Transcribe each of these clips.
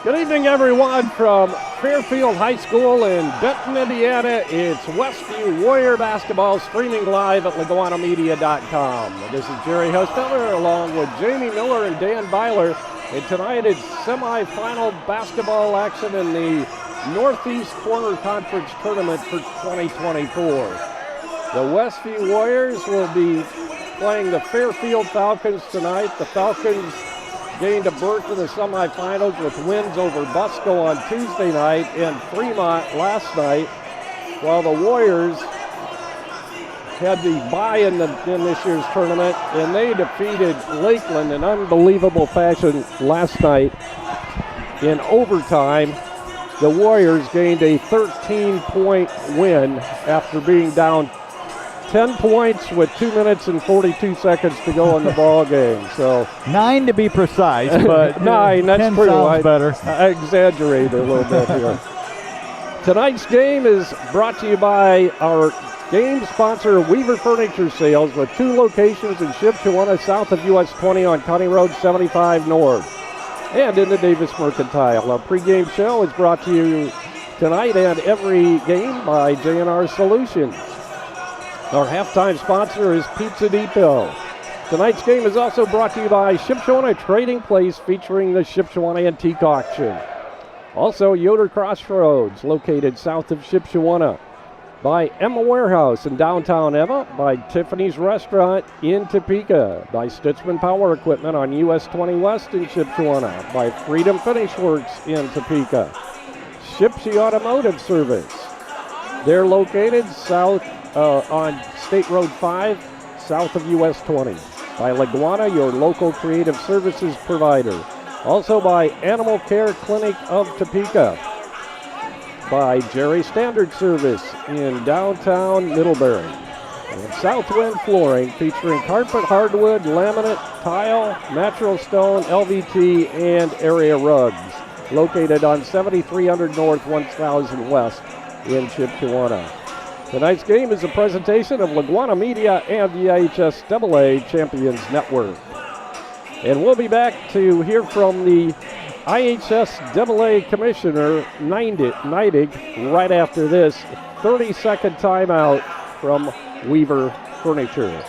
Good evening, everyone, from Fairfield High School in Benton, Indiana. It's Westview Warrior basketball streaming live at LaGwanamedia.com. This is Jerry Hosteller along with Jamie Miller and Dan Byler. And tonight it's semifinal basketball action in the Northeast Corner Conference Tournament for 2024. The Westview Warriors will be playing the Fairfield Falcons tonight. The Falcons gained a berth in the semifinals with wins over Busco on Tuesday night and Fremont last night, while the Warriors had the bye in this year's tournament, and they defeated Lakeland in unbelievable fashion last night. In overtime, the Warriors gained a 13-point win after being down 10 points with 2 minutes and 42 seconds to go in the ball game. So 9 to be precise, but 9, that's 10 pretty sounds better. I exaggerated a little bit here. Tonight's game is brought to you by our game sponsor, Weaver Furniture Sales, with 2 locations in Shipshewana, south of US 20 on County Road 75 North, and in the Davis Mercantile. Our pregame show is brought to you tonight and every game by J&R Solutions. Our halftime sponsor is Pizza Depot. Tonight's game is also brought to you by Shipshewana Trading Place, featuring the Shipshewana Antique Auction. Also, Yoder Crossroads, located south of Shipshewana. By Emma Warehouse in downtown Emma. By Tiffany's Restaurant in Topeka. By Stutzman Power Equipment on US 20 West in Shipshewana. By Freedom Finish Works in Topeka. Shipsy Automotive Service. They're located south on State Road 5, south of US 20. By LaGwana, your local creative services provider. Also by Animal Care Clinic of Topeka. By Jerry Standard Service in downtown Middlebury. And Southwind Flooring, featuring carpet, hardwood, laminate, tile, natural stone, LVT, and area rugs. Located on 7300 North, 1000 West in Shipshewana. Tonight's game is a presentation of LaGwana Media and the IHSAA Champions Network. And we'll be back to hear from the IHSAA Commissioner, Neidig, right after this 30-second timeout from Weaver Furniture.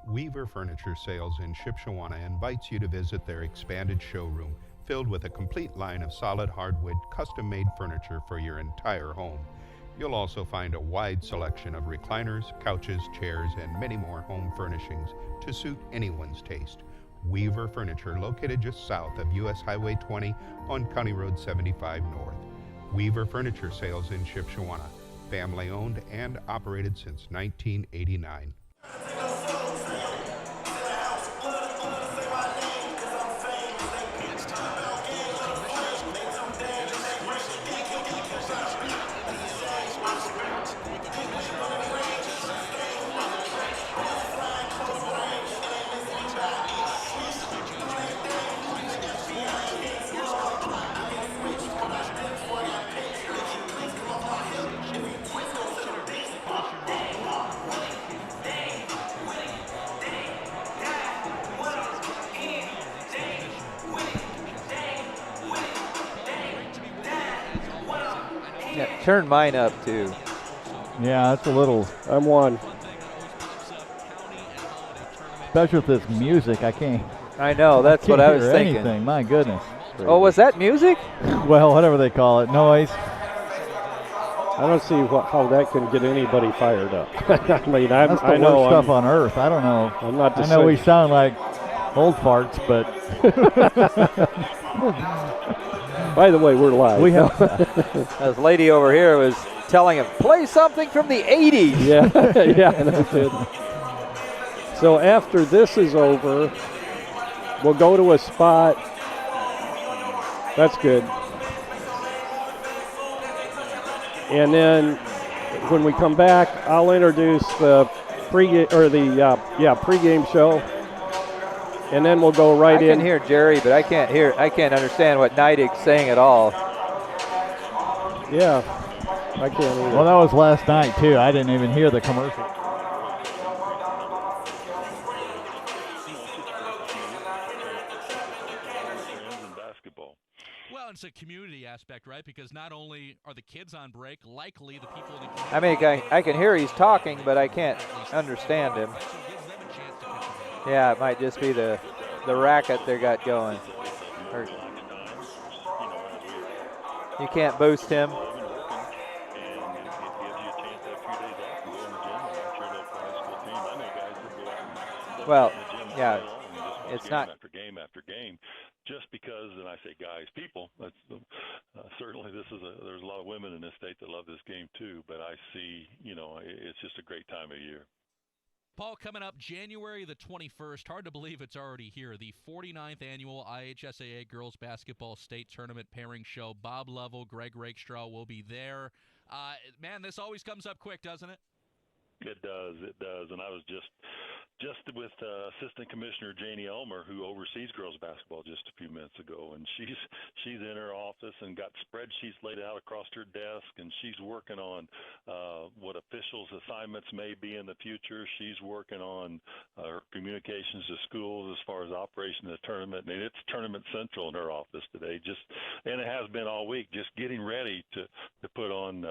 Weaver Furniture Sales in Shipshewana invites you to visit their expanded showroom filled with a complete line of solid hardwood custom-made furniture for your entire home. You'll also find a wide selection of recliners, couches, chairs, and many more home furnishings to suit anyone's taste. Weaver Furniture, located just south of US Highway 20 on County Road 75 North. Weaver Furniture Sales in Shipshewana, family owned and operated since 1989. Turn mine up too. Yeah, that's a little. I'm one. Especially with this music, I can't. I know, that's what I was hear thinking. Anything. My goodness. Oh, was that music? Well, whatever they call it, noise. I don't see how that can get anybody fired up. I mean, That's the I know worst stuff on earth. I don't know. I'm not. I know we sound like old farts, but. By the way, we're live. We have. This lady over here was telling him, play something from the 80s. Yeah, yeah, no kidding. So after this is over, we'll go to a spot. That's good. And then when we come back, I'll introduce the pregame show. And then we'll go right in. I can hear Jerry, but I can't understand what Neidig's saying at all. Yeah, I can't either. Well, that was last night, too. I didn't even hear the commercial. a community aspect, right? Because not only are the kids on break, likely the people in the community. I mean, I can hear he's talking, but I can't understand him. Yeah, it might just be the racket they got going. Or, you can't boost him. Well, yeah, it's not. After game after game, just because, and I say guys, people. That's certainly there's a lot of women in this state that love this game too. But I see, it's just a great time of year. Paul, coming up January the 21st, hard to believe it's already here, the 49th annual IHSAA Girls Basketball State Tournament Pairing Show. Bob Lovell, Greg Rakestraw will be there. Man, this always comes up quick, doesn't it? It does. And I was just with Assistant Commissioner Janie Elmer, who oversees girls basketball, just a few minutes ago, and she's in her office and got spreadsheets laid out across her desk, and she's working on what officials' assignments may be in the future. She's working on her communications to schools as far as operation of the tournament. I mean, it's tournament central in her office today, and it has been all week, just getting ready to put on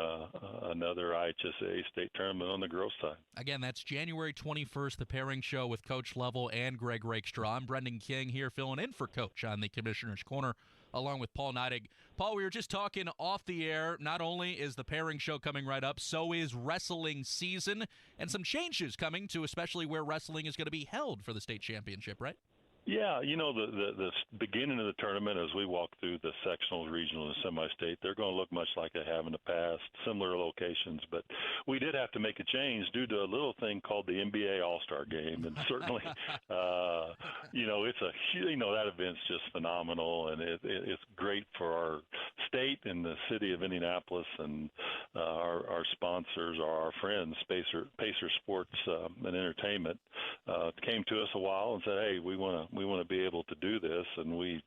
another IHSAA state tournament on the girls' side. Again, that's January 21st, the Pairing Show with Coach Lovell and Greg Rakestraw. I'm Brendan King here filling in for Coach on the Commissioner's Corner along with Paul Neidig. Paul, we were just talking off the air. Not only is the Pairing Show coming right up, so is wrestling season and some changes coming to especially where wrestling is going to be held for the state championship, right? Yeah, the beginning of the tournament, as we walk through the sectionals, regional, and semi-state, they're going to look much like they have in the past, similar locations. But we did have to make a change due to a little thing called the NBA All-Star Game. And certainly, it's that event's just phenomenal, and it's great for our state and the city of Indianapolis, and our sponsors are our friends, Pacer Sports and Entertainment, came to us a while and said, hey, we want to be able to do this, and we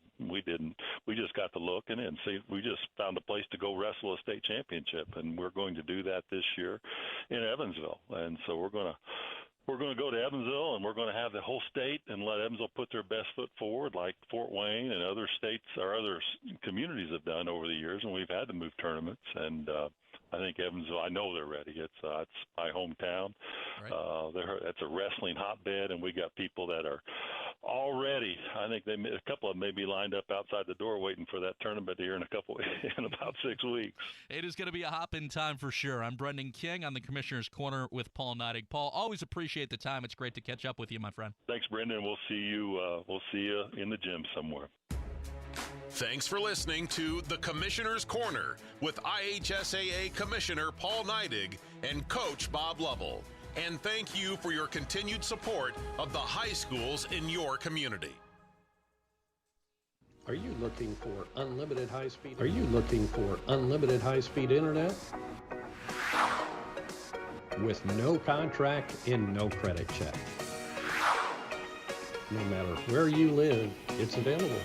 just got to looking and see. We just found a place to go wrestle a state championship, and we're going to do that this year in Evansville. And so we're going to go to Evansville, and we're going to have the whole state and let Evansville put their best foot forward, like Fort Wayne and other states or other communities have done over the years, and we've had to move tournaments. And I think Evansville, I know they're ready. It's my hometown. Right. That's a wrestling hotbed, and we got people that are already. I think a couple of them may be lined up outside the door waiting for that tournament here in about 6 weeks. It is going to be a hop-in time for sure. I'm Brendan King on the Commissioner's Corner with Paul Neidig. Paul, always appreciate the time. It's great to catch up with you, my friend. Thanks, Brendan. We'll see you in the gym somewhere. Thanks for listening to the Commissioner's Corner with IHSAA Commissioner Paul Neidig and Coach Bob Lovell. And thank you for your continued support of the high schools in your community. Are you looking for unlimited high-speed? Internet? With no contract and no credit check. No matter where you live, it's available.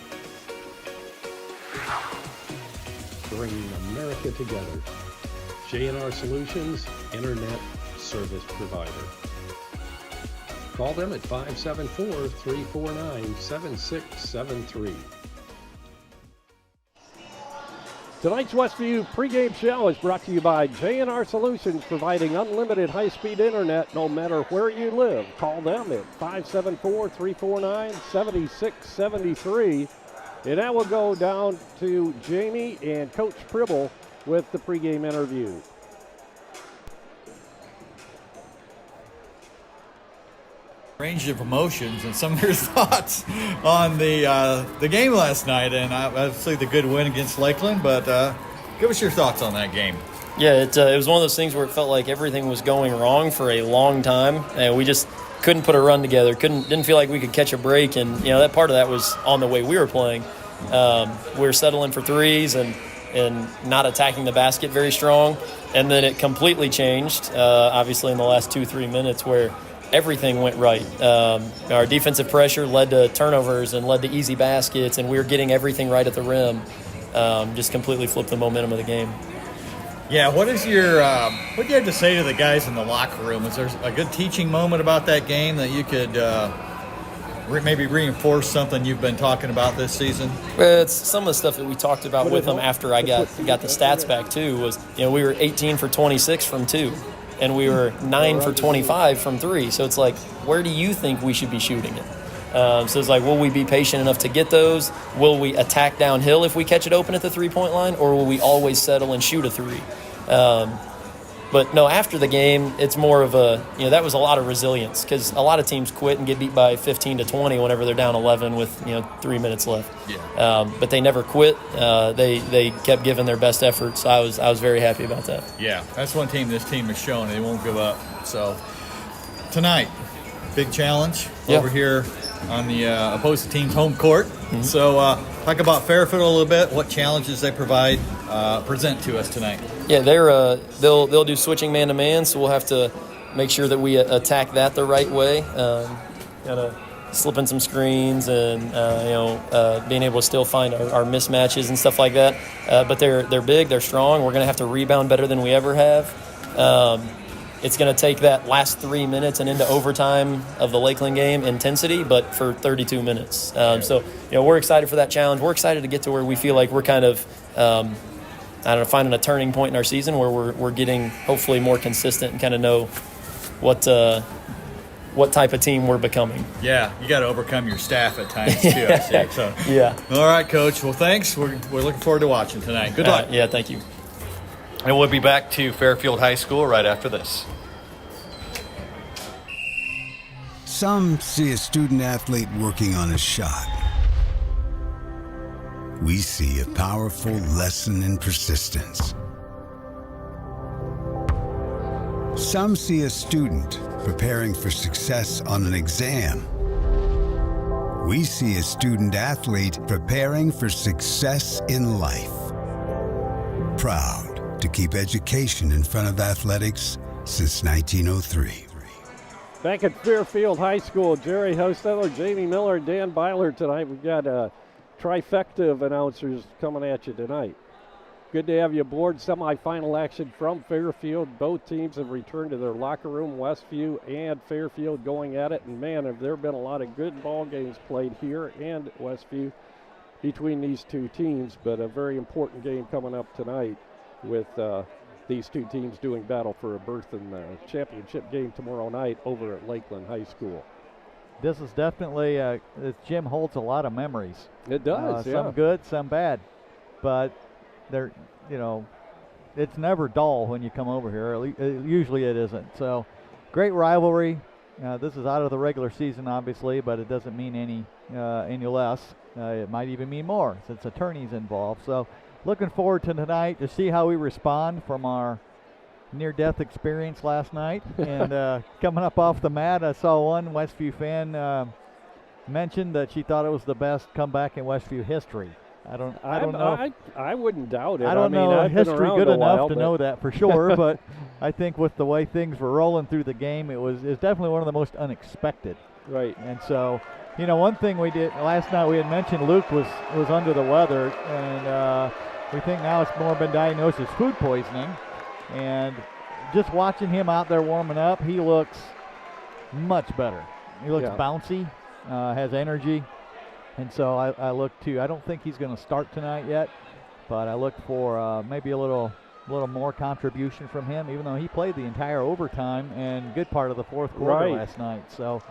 Bringing America together. J&R Solutions, Internet Service Provider. Call them at 574-349-7673. Tonight's Westview pregame show is brought to you by J&R Solutions, providing unlimited high-speed internet no matter where you live. Call them at 574-349-7673. And now we'll go down to Jamie and Coach Pribble with the pregame interview. Range of emotions and some of your thoughts on the game last night, and obviously the good win against Lakeland, but give us your thoughts on that game. Yeah, it was one of those things where it felt like everything was going wrong for a long time, and we just couldn't put a run together, didn't feel like we could catch a break, and that part of that was on the way we were playing. We were settling for threes and not attacking the basket very strong, and then it completely changed, obviously in the last 2-3 minutes where everything went right. Our defensive pressure led to turnovers and led to easy baskets, and we were getting everything right at the rim. Just completely flipped the momentum of the game. Yeah, what do you have to say to the guys in the locker room? Was there a good teaching moment about that game that you could maybe reinforce something you've been talking about this season? It's some of the stuff that we talked about with them after I got the stats back too. Was we were 18 for 26 from 2, and we were 9 for 25 from 3. So it's like, where do you think we should be shooting it? So it's like, will we be patient enough to get those? Will we attack downhill if we catch it open at the 3-point line, or will we always settle and shoot a 3? But no, after the game, it's more of a, that was a lot of resilience, because a lot of teams quit and get beat by 15 to 20 whenever they're down 11 with 3 minutes left. Yeah. But they never quit. They kept giving their best effort. So I was very happy about that. Yeah, that's one team this team has shown they won't give up. So tonight, big challenge over here on the opposing team's home court. Mm-hmm. So talk about Fairfield a little bit. What challenges they present to us tonight? Yeah, they'll do switching man to man, so we'll have to make sure that we attack that the right way. Gotta slip in some screens and being able to still find our mismatches and stuff like that. But they're big, they're strong. We're gonna have to rebound better than we ever have. It's going to take that last 3 minutes and into overtime of the Lakeland game intensity, but for 32 minutes. So we're excited for that challenge. We're excited to get to where we feel like we're kind of, finding a turning point in our season where we're getting hopefully more consistent and kind of know what type of team we're becoming. Yeah, you got to overcome your staff at times too. I see. So yeah. All right, Coach. Well, thanks. We're looking forward to watching tonight. Good luck. Yeah, thank you. And we'll be back to Fairfield High School right after this. Some see a student athlete working on a shot. We see a powerful lesson in persistence. Some see a student preparing for success on an exam. We see a student athlete preparing for success in life. Proud to keep education in front of athletics since 1903. Back at Fairfield High School, Jerry Hosteller, Jamie Miller, and Dan Byler tonight. We've got a trifecta of announcers coming at you tonight. Good to have you aboard. Semifinal action from Fairfield. Both teams have returned to their locker room, Westview and Fairfield going at it. And man, have there been a lot of good ball games played here and Westview between these two teams. But a very important game coming up tonight with these two teams doing battle for a berth in the championship game tomorrow night over at Lakeland High School. This is definitely, this gym holds a lot of memories. It does, Some good, some bad. But they're, it's never dull when you come over here. Usually it isn't. So great rivalry. This is out of the regular season, obviously, but it doesn't mean any less. It might even mean more since attorneys involved. So looking forward to tonight to see how we respond from our near-death experience last night. And coming up off the mat, I saw one Westview fan mention that she thought it was the best comeback in Westview history. I don't know. I wouldn't doubt it. I don't know history good enough to know that for sure, but I think with the way things were rolling through the game, it's definitely one of the most unexpected. Right. And so, one thing we did last night, we had mentioned Luke was under the weather, and we think now it's more been diagnosed as food poisoning. And just watching him out there warming up, he looks much better. He looks bouncy, has energy. And so I look too. I don't think he's going to start tonight yet, but I look for maybe a little more contribution from him, even though he played the entire overtime and good part of the fourth quarter last night. So,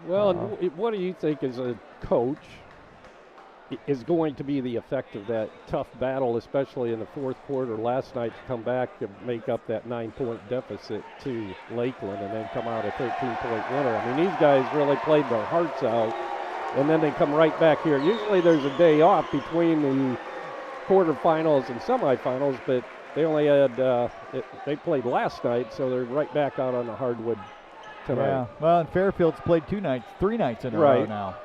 well, what do you think as a coach is going to be the effect of that tough battle, especially in the fourth quarter last night, to come back and make up that 9-point deficit to Lakeland and then come out a 13-point winner? I mean, these guys really played their hearts out, and then they come right back here. Usually there's a day off between the quarterfinals and semifinals, but they only had they played last night, so they're right back out on the hardwood tonight. Yeah, well, and Fairfield's played 3 nights in a row now.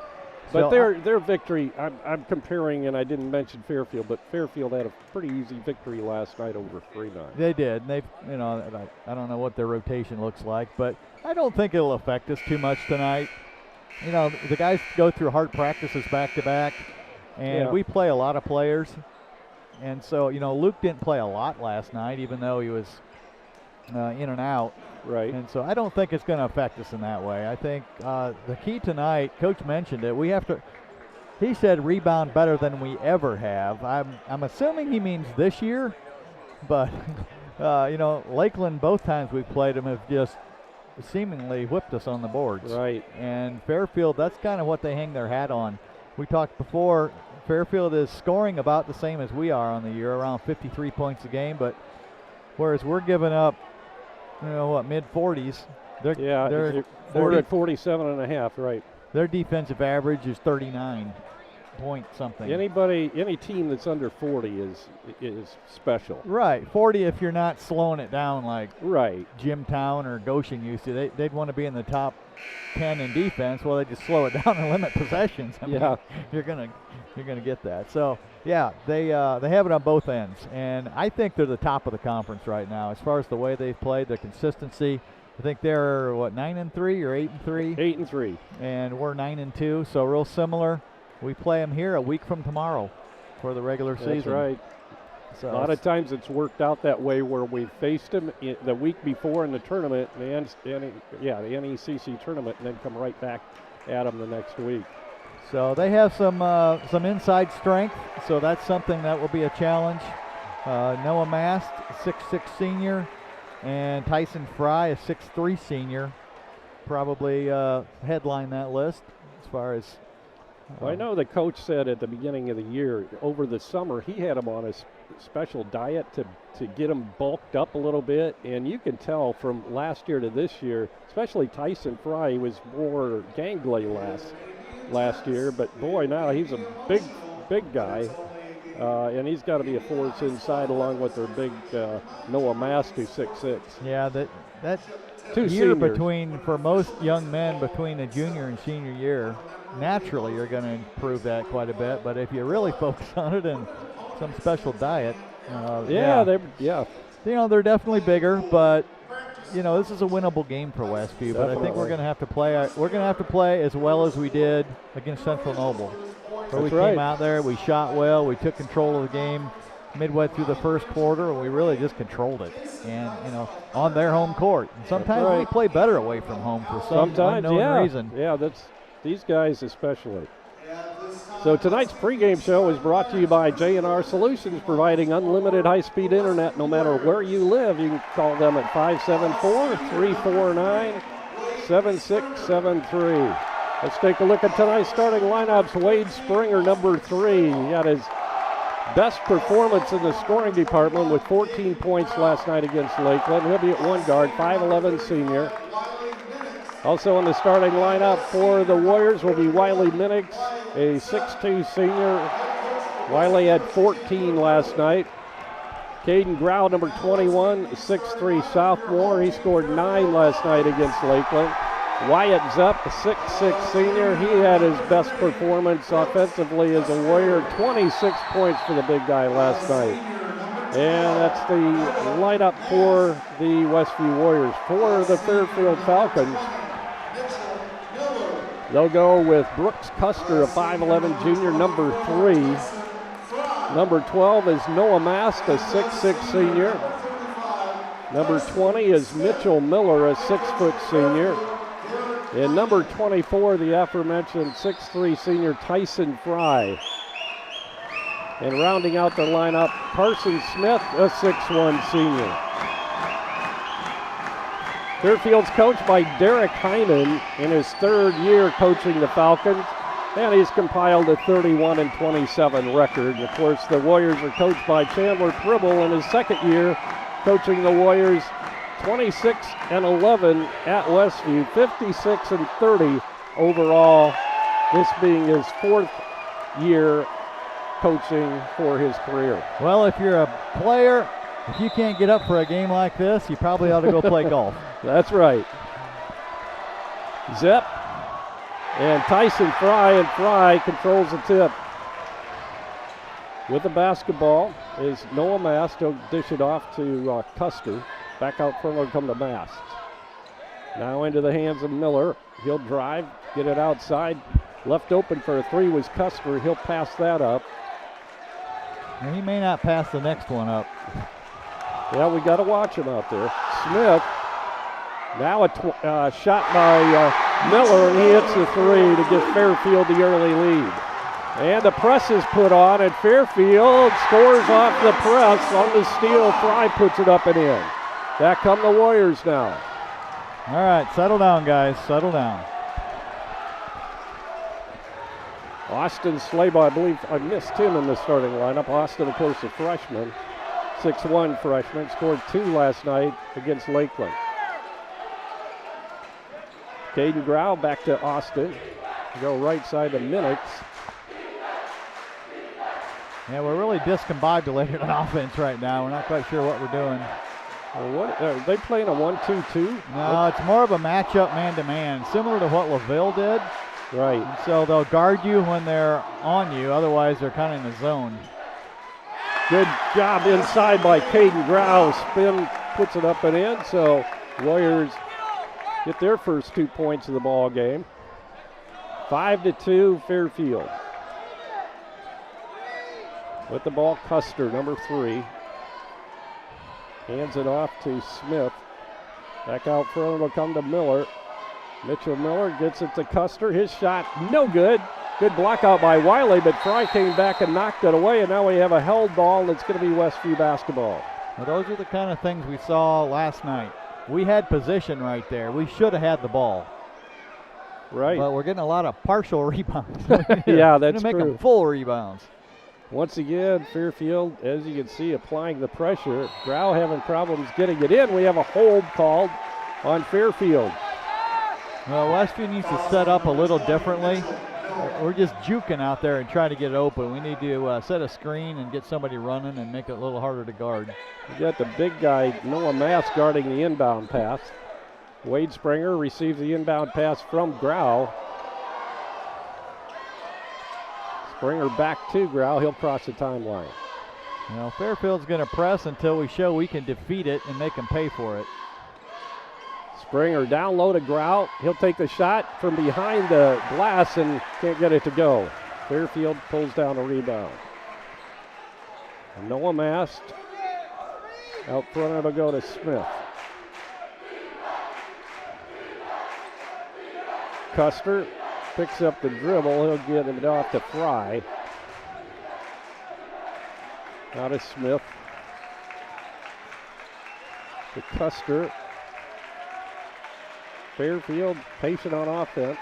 But their victory, I'm comparing, and I didn't mention Fairfield, but Fairfield had a pretty easy victory last night over Fremont. They did. I don't know what their rotation looks like, but I don't think it'll affect us too much tonight. The guys go through hard practices back to back, and we play a lot of players. And so, Luke didn't play a lot last night, even though he was in and out. Right. And so I don't think it's going to affect us in that way. I think the key tonight, Coach mentioned it, he said rebound better than we ever have. I'm assuming he means this year, but, Lakeland, both times we've played them, have just seemingly whipped us on the boards. Right. And Fairfield, that's kind of what they hang their hat on. We talked before, Fairfield is scoring about the same as we are on the year, around 53 points a game, but whereas we're giving up, mid-40s. They're at 47 and a half, right. Their defensive average is 39 point something. Any team that's under 40 is special. Right, 40 if you're not slowing it down like right. Jimtown or Goshen used to. They'd want to be in the top 10 in defense. Well, they just slow it down and limit possessions. I mean, you're gonna get that. So yeah, they have it on both ends, and I think they're the top of the conference right now as far as the way they've played, their consistency. I think they're 9-3 or 8-3. 8-3, and we're 9-2, so real similar. We play them here a week from tomorrow for the regular season. That's right. So a lot of times it's worked out that way where we've faced them the week before in the tournament, the NECC tournament, and then come right back at them the next week. So they have some inside strength, so that's something that will be a challenge. Noah Mast, 6'6" senior, and Tyson Fry, a 6'3" senior, probably headline that list as far as. I know the coach said at the beginning of the year, over the summer, he had them on a special diet to get them bulked up a little bit, and you can tell from last year to this year, especially Tyson Fry, he was more gangly last year, but boy, now he's a big guy, and he's got to be a force inside along with their big Noah Mast, who's 6'6". Yeah, that Two year seniors. for most young men between a junior and senior year, naturally you're going to improve that quite a bit, but if you really focus on it and some special diet, they're definitely bigger, but this is a winnable game for Westview. But I think we're going to have to play as well as we did against Central Noble, where we came out there, we shot well, we took control of the game midway through the first quarter, and we really just controlled it, and on their home court. And sometimes we play better away from home for some unknown reason. Yeah, that's these guys especially. So tonight's pregame show is brought to you by J&R Solutions, providing unlimited high-speed internet no matter where you live. You can call them at 574-349-7673. Let's take a look at tonight's starting lineups. Wade Springer, number 3. He had his best performance in the scoring department with 14 points last night against Lakeland. He'll be at one guard, 5'11" senior. Also in the starting lineup for the Warriors will be Wiley Minix, a 6'2" senior. Wiley had 14 last night. Caden Grau, number 21, 6'3" sophomore. He scored 9 last night against Lakeland. Wyatt Zepp, a 6'6" senior. He had his best performance offensively as a Warrior, 26 points for the big guy last night. And that's the lineup for the Westview Warriors. For the Fairfield Falcons, they'll go with Brooks Custer, a 5'11" junior, number 3. Number 12 is Noah Mast, a 6'6" senior. Number 20 is Mitchell Miller, a 6-foot senior. And number 24, the aforementioned 6'3" senior Tyson Fry. And rounding out the lineup, Carson Smith, a 6'1" senior. Fairfield's coached by Derek Hyman in his 3rd year coaching the Falcons, and he's compiled a 31-27 record. And of course, the Warriors are coached by Chandler Pribble in his 2nd year coaching the Warriors, 26-11 at Westview, 56-30 overall, this being his 4th year coaching for his career. Well, if you're a player, if you can't get up for a game like this, you probably ought to go play golf. That's right. Zepp and Tyson Fry, and Fry controls the tip. With the basketball is Noah Mast. He'll dish it off to Custer. Back out front will come to Mast. Now into the hands of Miller. He'll drive, get it outside. Left open for a 3 was Custer. He'll pass that up. And he may not pass the next one up. Yeah, we got to watch him out there. Smith Now a shot by Miller, and he hits the three to give Fairfield the early lead. And the press is put on, and Fairfield scores off the press on the steal. Fry puts it up and in. Back come the Warriors now. All right, settle down, guys. Settle down. Austin Slabaugh, I believe I missed him in the starting lineup. Austin, of course, a freshman, 6'1" freshman, scored 2 last night against Lakeland. Caden Grau back to Austin. Go right side to Minix. Yeah, we're really discombobulated on offense right now. We're not quite sure what we're doing. Well, what are they playing, a 1-2-2? No, it's more of a matchup man-to-man, similar to what LaVille did. Right. And so they'll guard you when they're on you. Otherwise, they're kind of in the zone. Good job inside by Caden Grau. Spin puts it up and in. So Warriors get their first 2 points of the ball game. 5-2 Fairfield. With the ball, Custer, number 3. Hands it off to Smith. Back out front, it'll come to Miller. Mitchell Miller gets it to Custer. His shot, no good. Good block out by Wiley, but Fry came back and knocked it away, and now we have a held ball, and it's going to be Westview basketball. Well, those are the kind of things we saw last night. We had position right there. We should have had the ball. Right. But we're getting a lot of partial rebounds. Yeah, that's true. Make them full rebounds. Once again, Fairfield, as you can see, applying the pressure. Grau having problems getting it in. We have a hold called on Fairfield. Well, Westview needs to set up a little differently. We're just juking out there and trying to get it open. We need to set a screen and get somebody running and make it a little harder to guard. We got the big guy, Noah Mass, guarding the inbound pass. Wade Springer receives the inbound pass from Grau. Springer back to Grau. He'll cross the timeline. Well, Fairfield's going to press until we show we can defeat it and make them pay for it. Springer down low to Grau. He'll take the shot from behind the glass and can't get it to go. Fairfield pulls down a rebound. Noah Mast. Out front it'll go to Smith. Custer picks up the dribble. He'll get it off to Fry. Now to Smith. To Custer. Fairfield patient on offense.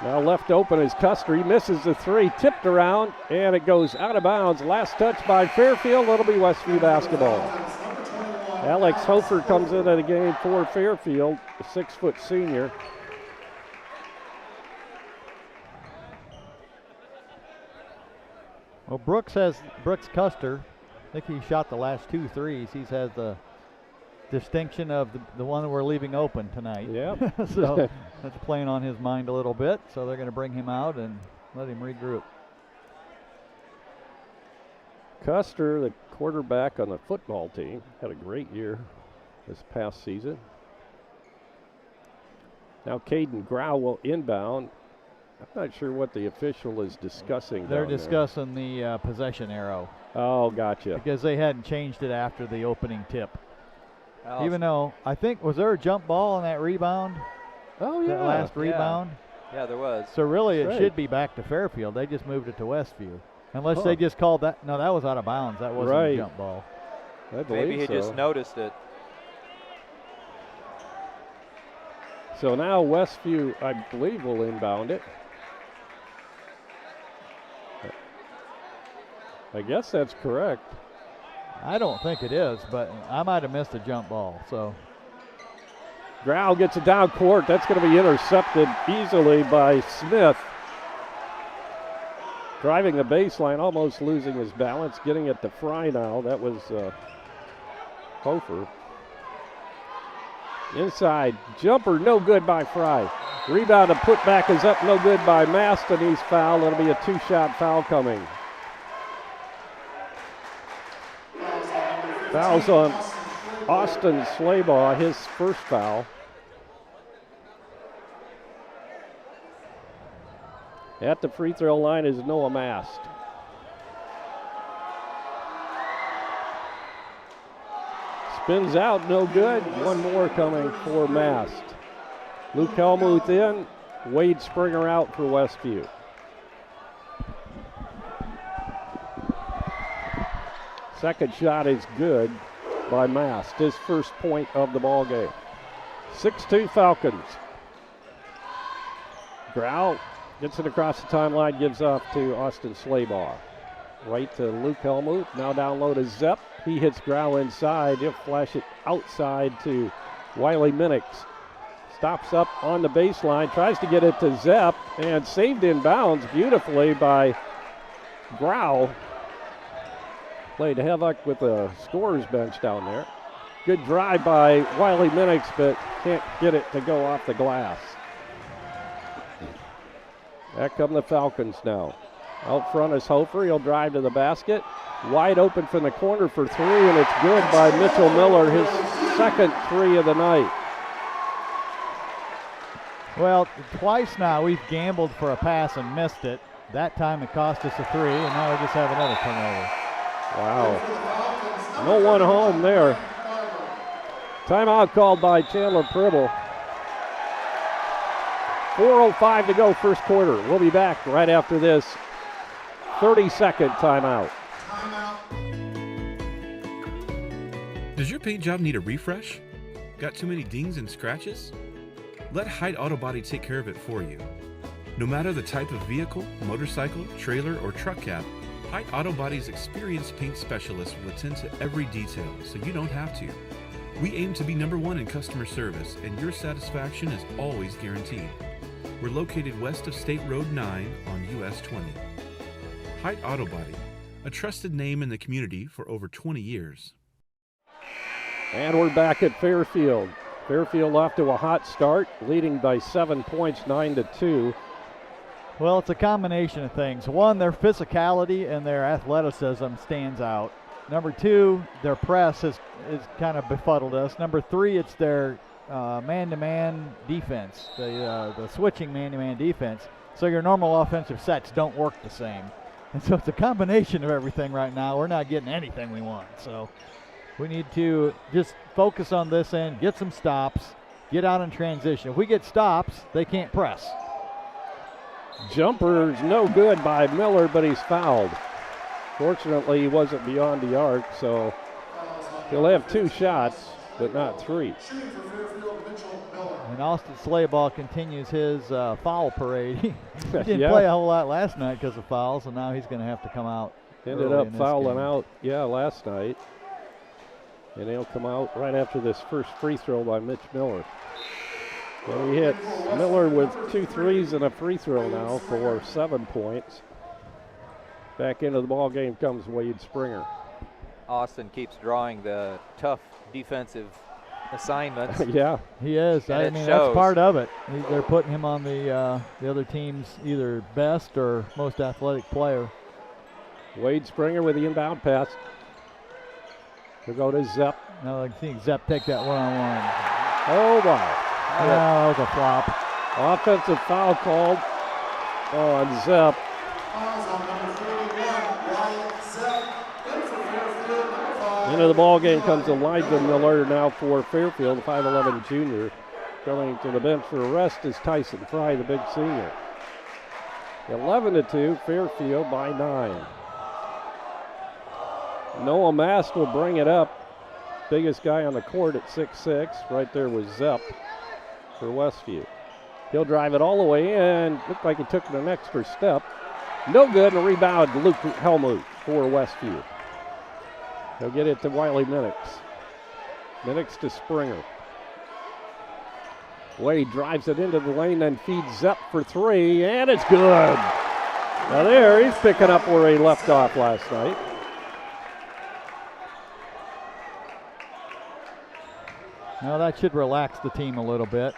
Now left open is Custer. He misses the three. Tipped around, and it goes out of bounds. Last touch by Fairfield. It'll be Westview basketball. Alex Hofer comes into the game for Fairfield, a 6-foot senior. Well, Brooks Custer, I think he shot the last 2 threes. He's has the distinction of the one that we're leaving open tonight. Yeah. So that's playing on his mind a little bit. So they're going to bring him out and let him regroup. Custer, the quarterback on the football team, had a great year this past season. Now Caden Grau will inbound. I'm not sure what the official is discussing. They're discussing the possession arrow. Oh, gotcha. Because they hadn't changed it after the opening tip. Even though, I think, was there a jump ball on that rebound? Oh, yeah. That last rebound? Yeah, there was. So really it should be back to Fairfield. They just moved it to Westview. Unless they just called that. No, that was out of bounds. That wasn't a jump ball. Maybe he just noticed it. So now Westview, I believe, will inbound it. I guess that's correct. I don't think it is, but I might have missed a jump ball. So Grau gets it down court. That's going to be intercepted easily by Smith. Driving the baseline, almost losing his balance, getting it to Fry now. That was Hofer. Inside, jumper, no good by Fry. Rebound and putback is up, no good by Mast, and he's fouled. It'll be a 2-shot foul coming. Fouls on Austin Slabaugh, his first foul. At the free throw line is Noah Mast. Spins out, no good. One more coming for Mast. Luke Helmuth in, Wade Springer out for Westview. Second shot is good by Mast, his first point of the ball game. 6-2 Falcons. Grau gets it across the timeline, gives off to Austin Slaybaugh. Right to Luke Helmuth, now down low to Zepp. He hits Grau inside, he'll flash it outside to Wiley Minix. Stops up on the baseline, tries to get it to Zepp, and saved in bounds beautifully by Grau. Played havoc with the scorer's bench down there. Good drive by Wiley Minix, but can't get it to go off the glass. Back come the Falcons now. Out front is Hofer. He'll drive to the basket. Wide open from the corner for three, and it's good by Mitchell Miller, his second three of the night. Well, twice now we've gambled for a pass and missed it. That time it cost us a three, and now we just have another turnover. Wow. No one home there. Timeout called by Chandler Pribble. 4:05 to go, first quarter. We'll be back right after this 30-second timeout. Does your paint job need a refresh? Got too many dings and scratches? Let Height Auto Body take care of it for you. No matter the type of vehicle, motorcycle, trailer, or truck cab, Height Auto Body's experienced paint specialists will attend to every detail so you don't have to. We aim to be #1 in customer service, and your satisfaction is always guaranteed. We're located west of State Road 9 on US 20. Height Auto Body, a trusted name in the community for over 20 years. And we're back at Fairfield. Fairfield off to a hot start, leading by 7 points, 9-2. Well, it's a combination of things. One, their physicality and their athleticism stands out. Number two, their press is kind of befuddled us. Number three, it's their man-to-man defense, the switching man-to-man defense. So your normal offensive sets don't work the same. And so it's a combination of everything right now. We're not getting anything we want. So we need to just focus on this end, get some stops, get out in transition. If we get stops, they can't press. Jumper's no good by Miller, but he's fouled. Fortunately, he wasn't beyond the arc, so he'll have 2 shots, but not 3. And Austin Slaybaugh continues his foul parade. He didn't Yeah. play a whole lot last night because of fouls, and now he's going to have to come out. Ended up fouling out, last night. And he'll come out right after this first free throw by Mitch Miller. And he hits Miller with 2 threes and a free throw now for 7 points. Back into the ball game comes Wade Springer. Austin keeps drawing the tough defensive assignments. Yeah, he is. And I it mean, shows. that's part of it. They're putting him on the other team's either best or most athletic player. Wade Springer with the inbound pass. We'll go to Zepp. Now I think Zepp take that one-on-one. Oh, my. Oh, that was a flop. Offensive foul called on Zepp. Into the ball game comes Elijah Miller now for Fairfield, 5'11 junior. Coming to the bench for a rest is Tyson Fry, the big senior. 11-2, Fairfield by 9. Noah Mast will bring it up. Biggest guy on the court at 6'6". Right there was Zepp for Westview. He'll drive it all the way in. Looked like he took an extra step. No good, and a rebound to Luke Helmuth for Westview. He'll get it to Wiley Minix. Minix to Springer. Wade drives it into the lane, then feeds Zepp for 3, and it's good. Now there, he's picking up where he left off last night. Now that should relax the team a little bit.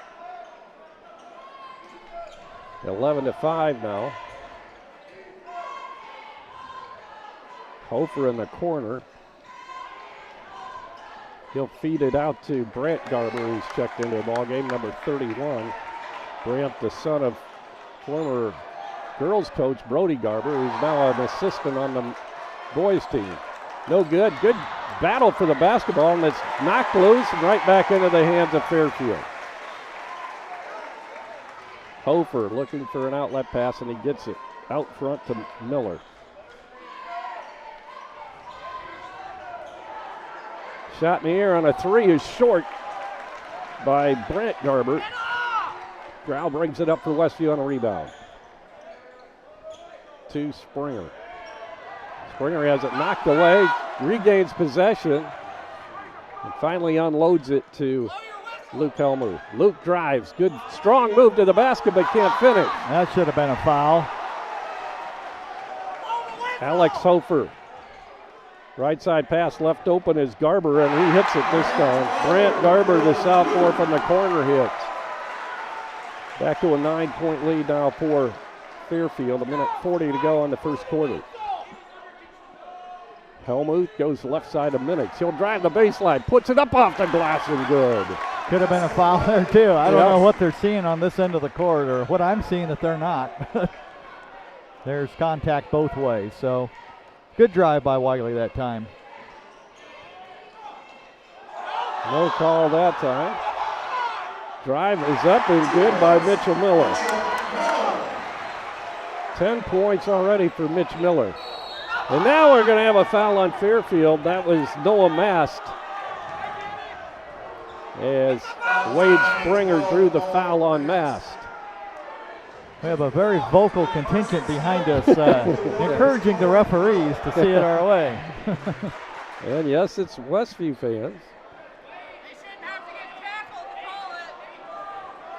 11-5 now. Hofer in the corner. He'll feed it out to Brant Garber, who's checked into the ball game, number 31. Brant, the son of former girls coach Brody Garber, who's now an assistant on the boys team. No good. Good battle for the basketball, and it's knocked loose and right back into the hands of Fairfield. Hofer looking for an outlet pass, and he gets it out front to Miller. Shot in the air on a three is short by Brant Garber. Grau brings it up for Westview on a rebound. To Springer. Springer has it knocked away, regains possession, and finally unloads it to Luke Helmuth. Luke drives, good strong move to the basket, but can't finish. That should have been a foul. Alex Hofer. Right side pass left open is Garber, and he hits it this time. Brant Garber, the sophomore from the corner, hits. Back to a 9-point lead now for Fairfield. 1:40 to go in the first quarter. Helmuth goes left side of Minix. He'll drive the baseline, puts it up off the glass and good. Could have been a foul there too. I don't know what they're seeing on this end of the court, or what I'm seeing that they're not. There's contact both ways, so good drive by Wiley that time. No call that time. Drive is up and good by Mitchell Miller. 10 points already for Mitch Miller. And now we're going to have a foul on Fairfield. That was Noah Mast, as Wade Springer drew the foul on Mast. We have a very vocal contingent behind us, encouraging the referees to see it our way. And yes, it's Westview fans.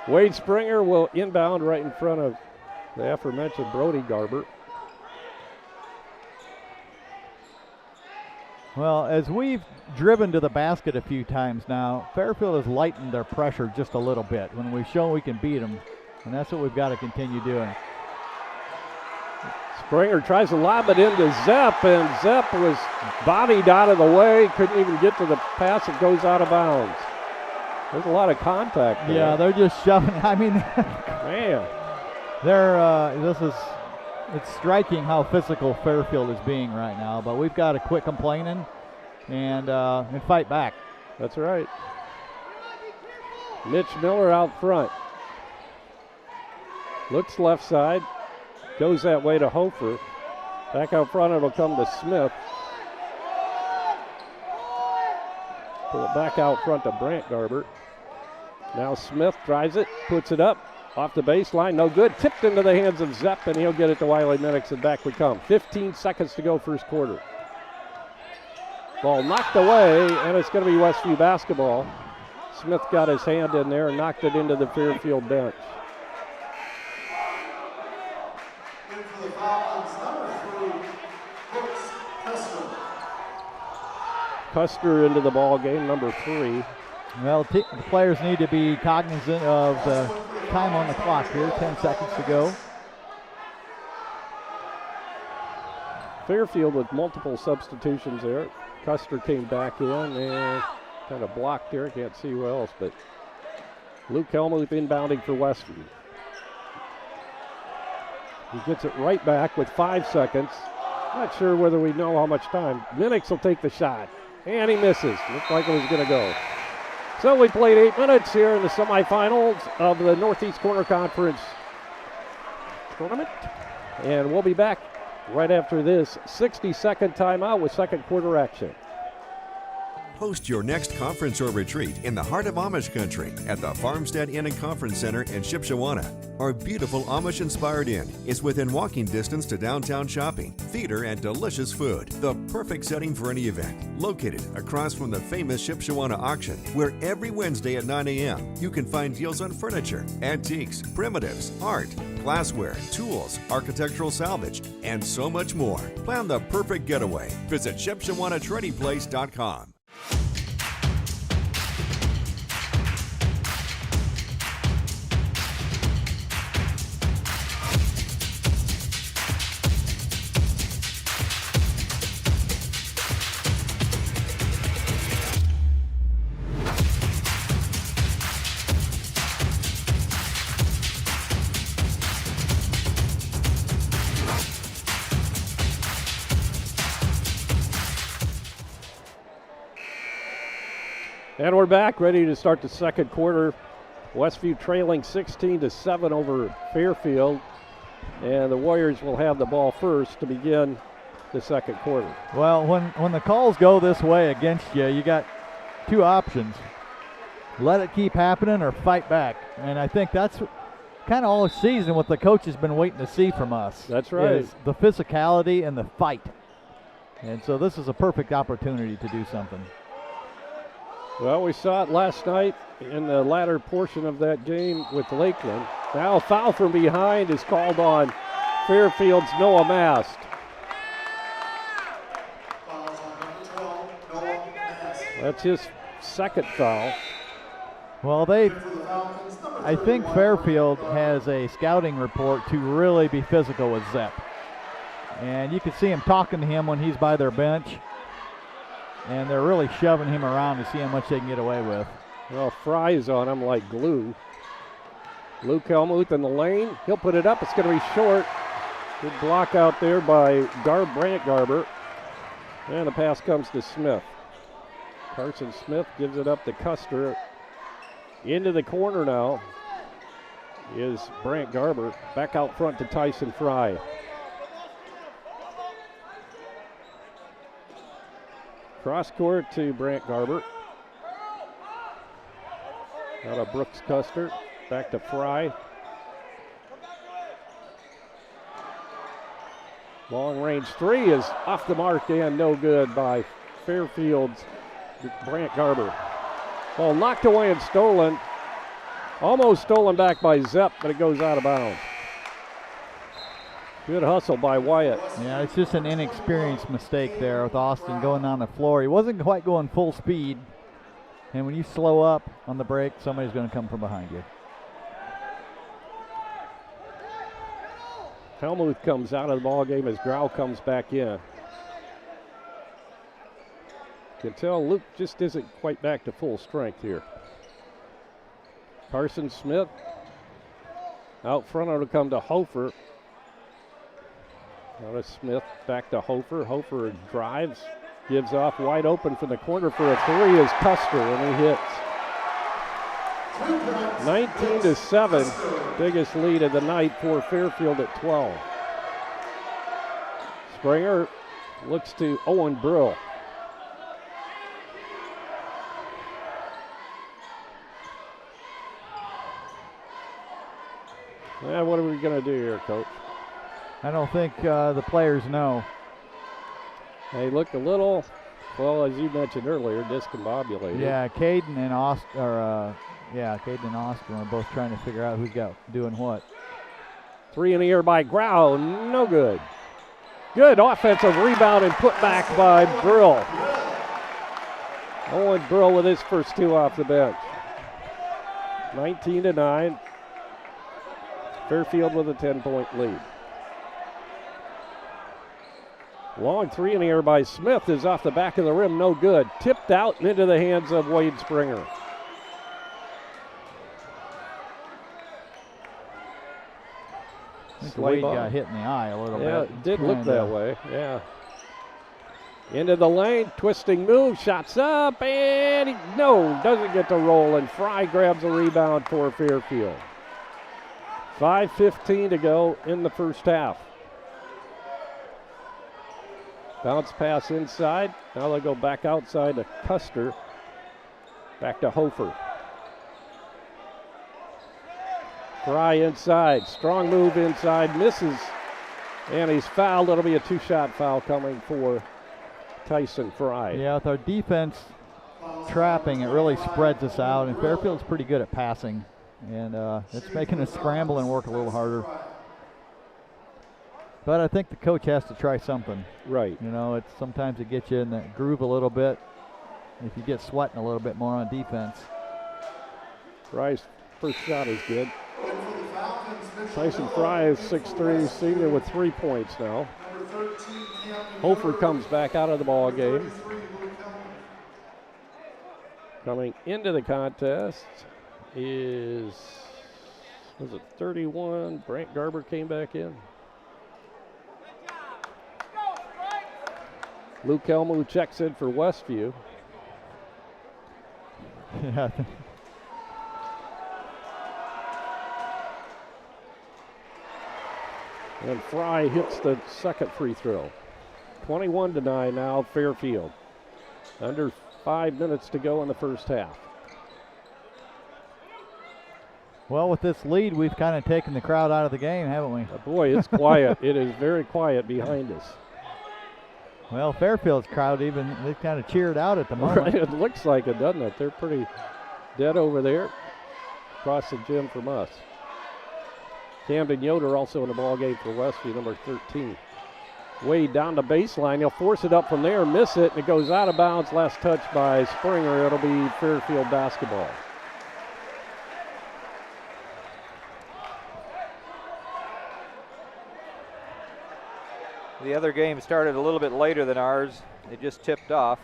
Wade Springer will inbound right in front of the aforementioned Brody Garber. Well, as we've driven to the basket a few times now, Fairfield has lightened their pressure just a little bit when we've shown we can beat them, and that's what we've got to continue doing. Springer tries to lob it into Zepp, and Zepp was bodied out of the way, couldn't even get to the pass. It goes out of bounds. There's a lot of contact there. Yeah, they're just shoving. I mean, man, it's striking how physical Fairfield is being right now, but we've got to quit complaining and fight back. That's right. Mitch Miller out front. Looks left side. Goes that way to Hofer. Back out front, it'll come to Smith. Pull it back out front to Brant Garber. Now Smith drives it, puts it up. Off the baseline, no good. Tipped into the hands of Zepp, and he'll get it to Wiley Minix, and back we come. 15 seconds to go first quarter. Ball knocked away, and it's going to be Westview basketball. Smith got his hand in there and knocked it into the Fairfield bench. Custer into the ball game, number 3. Well, the players need to be cognizant of the time on the clock here. 10 seconds to go. Fairfield with multiple substitutions there. Custer came back in and kind of blocked there. Can't see who else, but Luke Helmuth inbounding for Westview. He gets it right back with 5 seconds. Not sure whether we know how much time. Minix will take the shot, and he misses. Looked like it was going to go. So we played 8 minutes here in the semifinals of the Northeast Corner Conference tournament. And we'll be back right after this 60-second timeout with second quarter action. Host your next conference or retreat in the heart of Amish country at the Farmstead Inn and Conference Center in Shipshewana. Our beautiful Amish-inspired inn is within walking distance to downtown shopping, theater, and delicious food. The perfect setting for any event. Located across from the famous Shipshewana auction, where every Wednesday at 9 a.m. you can find deals on furniture, antiques, primitives, art, glassware, tools, architectural salvage, and so much more. Plan the perfect getaway. Visit ShipshewanATradingPlace.com. And we're back, ready to start the second quarter. Westview trailing 16-7 over Fairfield. And the Warriors will have the ball first to begin the second quarter. Well, when the calls go this way against you, you got two options. Let it keep happening or fight back. And I think that's kind of all season what the coach has been waiting to see from us. That's right. Is the physicality and the fight. And so this is a perfect opportunity to do something. Well, we saw it last night in the latter portion of that game with Lakeland. Now a foul from behind is called on Fairfield's Noah Mast. That's his second foul. Well, I think Fairfield has a scouting report to really be physical with Zepp. And you can see him talking to him when he's by their bench. And they're really shoving him around to see how much they can get away with. Well, Fry is on him like glue. Luke Helmuth in the lane. He'll put it up. It's going to be short. Good block out there by Brant Garber. And the pass comes to Smith. Carson Smith gives it up to Custer. Into the corner now is Brant Garber. Back out front to Tyson Fry. Cross court to Brant Garber. Out of Brooks Custer. Back to Fry. Long range three is off the mark and no good by Fairfield's Brant Garber. Ball knocked away and stolen. Almost stolen back by Zepp, but it goes out of bounds. Good hustle by Wyatt. Yeah, it's just an inexperienced mistake there with Austin going down the floor. He wasn't quite going full speed. And when you slow up on the break, somebody's going to come from behind you. Helmuth comes out of the ball game as Grau comes back in. You can tell Luke just isn't quite back to full strength here. Carson Smith out front. It'll come to Hofer. Out of Smith back to Hofer. Hofer drives, gives off wide open from the corner for a three is Custer, and he hits. 19-7, biggest lead of the night for Fairfield at 12. Springer looks to Owen Brill. Yeah, what are we going to do here, Coach? I don't think the players know. They look a little, well, as you mentioned earlier, discombobulated. Yeah, Caden and Austin, Caden and Austin are both trying to figure out who's doing what. Three in the air by Grau, no good. Good offensive rebound and put back by Brill. Owen Brill with his first two off the bench. 19-9. Fairfield with a 10-point lead. Long three in the air by Smith is off the back of the rim, no good. Tipped out and into the hands of Wade Springer. I think Wade got hit in the eye a little bit. Yeah, it did look that way, yeah. Into the lane, twisting move, shots up, and doesn't get to roll, and Fry grabs a rebound for Fairfield. 5:15 to go in the first half. Bounce pass inside. Now they go back outside to Custer. Back to Hofer. Fry inside. Strong move inside. Misses. And he's fouled. It'll be a two-shot foul coming for Tyson Fry. Yeah, with our defense trapping, it really spreads us out. And Fairfield's pretty good at passing. And it's making us scramble and work a little harder. But I think the coach has to try something. Right. You know, sometimes it gets you in that groove a little bit. If you get sweating a little bit more on defense. Fry's first shot is good. Tyson Fry is 6'3", senior with 3 points now. Hofer comes back out of the ball game. Coming into the contest was it 31? Brant Garber came back in. Luke Helmuth checks in for Westview. Yeah. And Fry hits the second free throw. 21-9 now, Fairfield. Under 5 minutes to go in the first half. Well, with this lead, we've kind of taken the crowd out of the game, haven't we? Boy, it's quiet. It is very quiet behind us. Well, Fairfield's crowd they kind of cheered out at the moment. Right, it looks like it, doesn't it? They're pretty dead over there across the gym from us. Camden Yoder also in the ball game for Westview, number 13. Wade down the baseline. He'll force it up from there, miss it, and it goes out of bounds. Last touch by Springer. It'll be Fairfield basketball. The other game started a little bit later than ours. It just tipped off.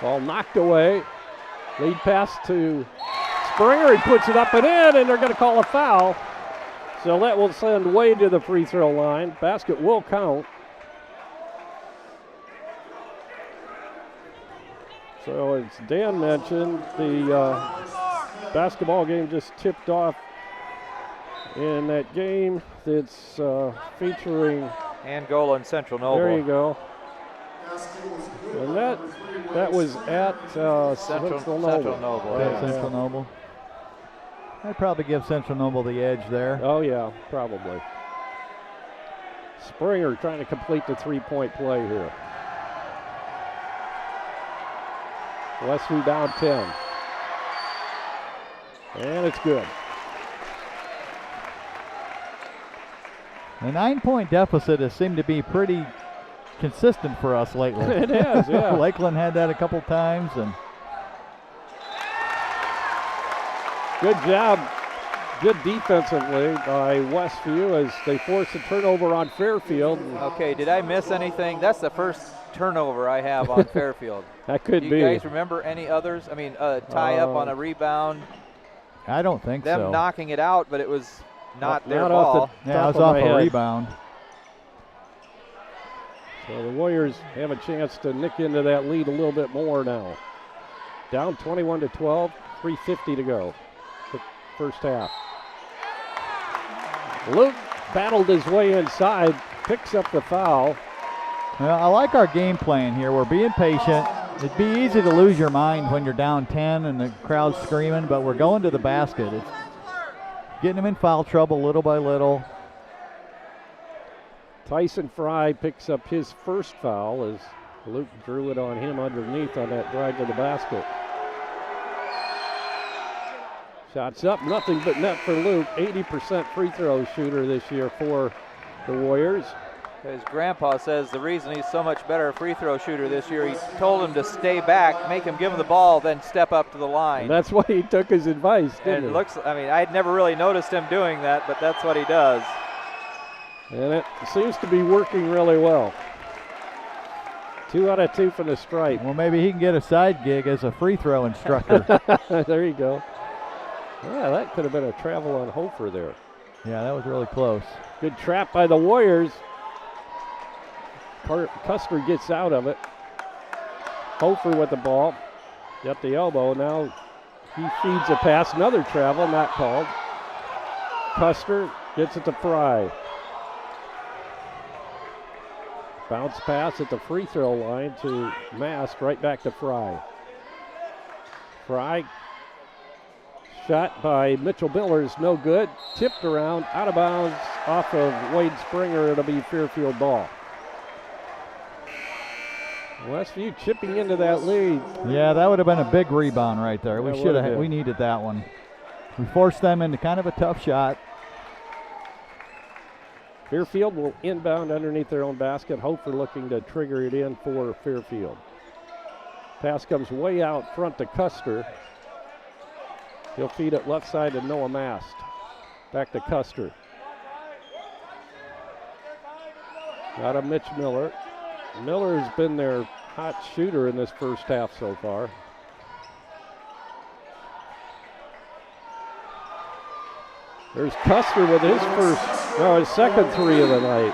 Ball knocked away. Lead pass to Springer. He puts it up and in, and they're going to call a foul. So that will send Wade to the free throw line. Basket will count. So as Dan mentioned, the basketball game just tipped off in that game. It's featuring Angola and Central Noble. There you go. And that was at Central Noble. Yeah, Central Noble. I'd probably give Central Noble the edge there. Oh, yeah, probably. Springer trying to complete the three-point play here. Westview down 10. And it's good. The 9-point deficit has seemed to be pretty consistent for us lately. It has, yeah. Lakeland had that a couple times. And good job, good defensively by Westview as they force a turnover on Fairfield. Okay, did I miss anything? That's the first turnover I have on Fairfield. That could be. Do you guys remember any others? I mean, tie up on a rebound. I don't think so. Them knocking it out, but it was not their not ball. Yeah, it was off a rebound. So the Warriors have a chance to nick into that lead a little bit more now. Down 21-12, 3:50 to go. The first half. Luke battled his way inside, picks up the foul. Well, I like our game plan here. We're being patient. It'd be easy to lose your mind when you're down 10 and the crowd's screaming, but we're going to the basket. It's getting them in foul trouble little by little. Tyson Fry picks up his first foul as Luke drew it on him underneath on that drive to the basket. Shots up, nothing but net for Luke. 80% free throw shooter this year for the Warriors. His grandpa says the reason he's so much better free throw shooter this year, he told him to stay back, make him give him the ball, then step up to the line. And that's why he took his advice, didn't and he? It looks, I mean, I'd never really noticed him doing that, but that's what he does. And it seems to be working really well. 2 out of 2 from the stripe. Well, maybe he can get a side gig as a free throw instructor. There you go. Yeah, that could have been a travel on Hofer there. Yeah, that was really close. Good trap by the Warriors. Custer gets out of it. Hofer with the ball. Got the elbow. Now he feeds a pass. Another travel, not called. Custer gets it to Fry. Bounce pass at the free throw line to Mast, right back to Fry. Fry, shot by Mitchell Miller is no good. Tipped around, out of bounds, off of Wade Springer. It'll be Fairfield ball. Westview chipping into that lead. Yeah, that would have been a big rebound right there. Yeah, We should have. We needed that one. We forced them into kind of a tough shot. Fairfield will inbound underneath their own basket. Hofer looking to trigger it in for Fairfield. Pass comes way out front to Custer. He'll feed it left side to Noah Mast. Back to Custer. Got a Mitch Miller. Miller has been their hot shooter in this first half so far. There's Custer with his second three of the night.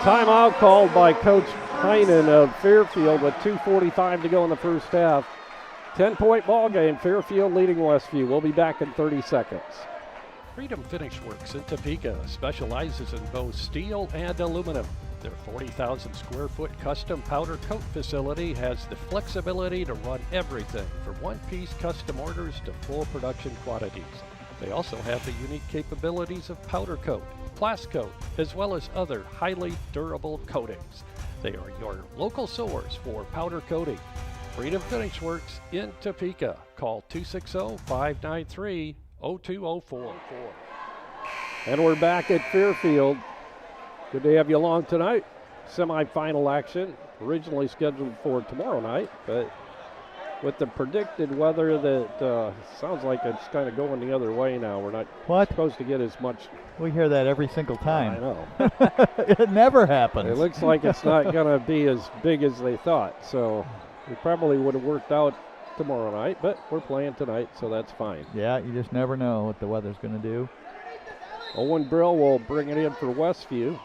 Timeout called by Coach Heinen of Fairfield with 2:45 to go in the first half. 10-point ball game. Fairfield leading Westview. We'll be back in 30 seconds. Freedom Finish Works in Topeka specializes in both steel and aluminum. Their 40,000 square foot custom powder coat facility has the flexibility to run everything from one-piece custom orders to full production quantities. They also have the unique capabilities of powder coat, blast coat, as well as other highly durable coatings. They are your local source for powder coating. Freedom Finish Works in Topeka. Call 260-593-0204. And we're back at Fairfield. Good to have you along tonight. Semi-final action, originally scheduled for tomorrow night, but with the predicted weather that sounds like it's kind of going the other way now. We're not supposed to get as much. We hear that every single time. I know. It never happens. It looks like it's not going to be as big as they thought, so we probably would have worked out tomorrow night, but we're playing tonight, so that's fine. Yeah, you just never know what the weather's going to do. Owen Brill will bring it in for Westview.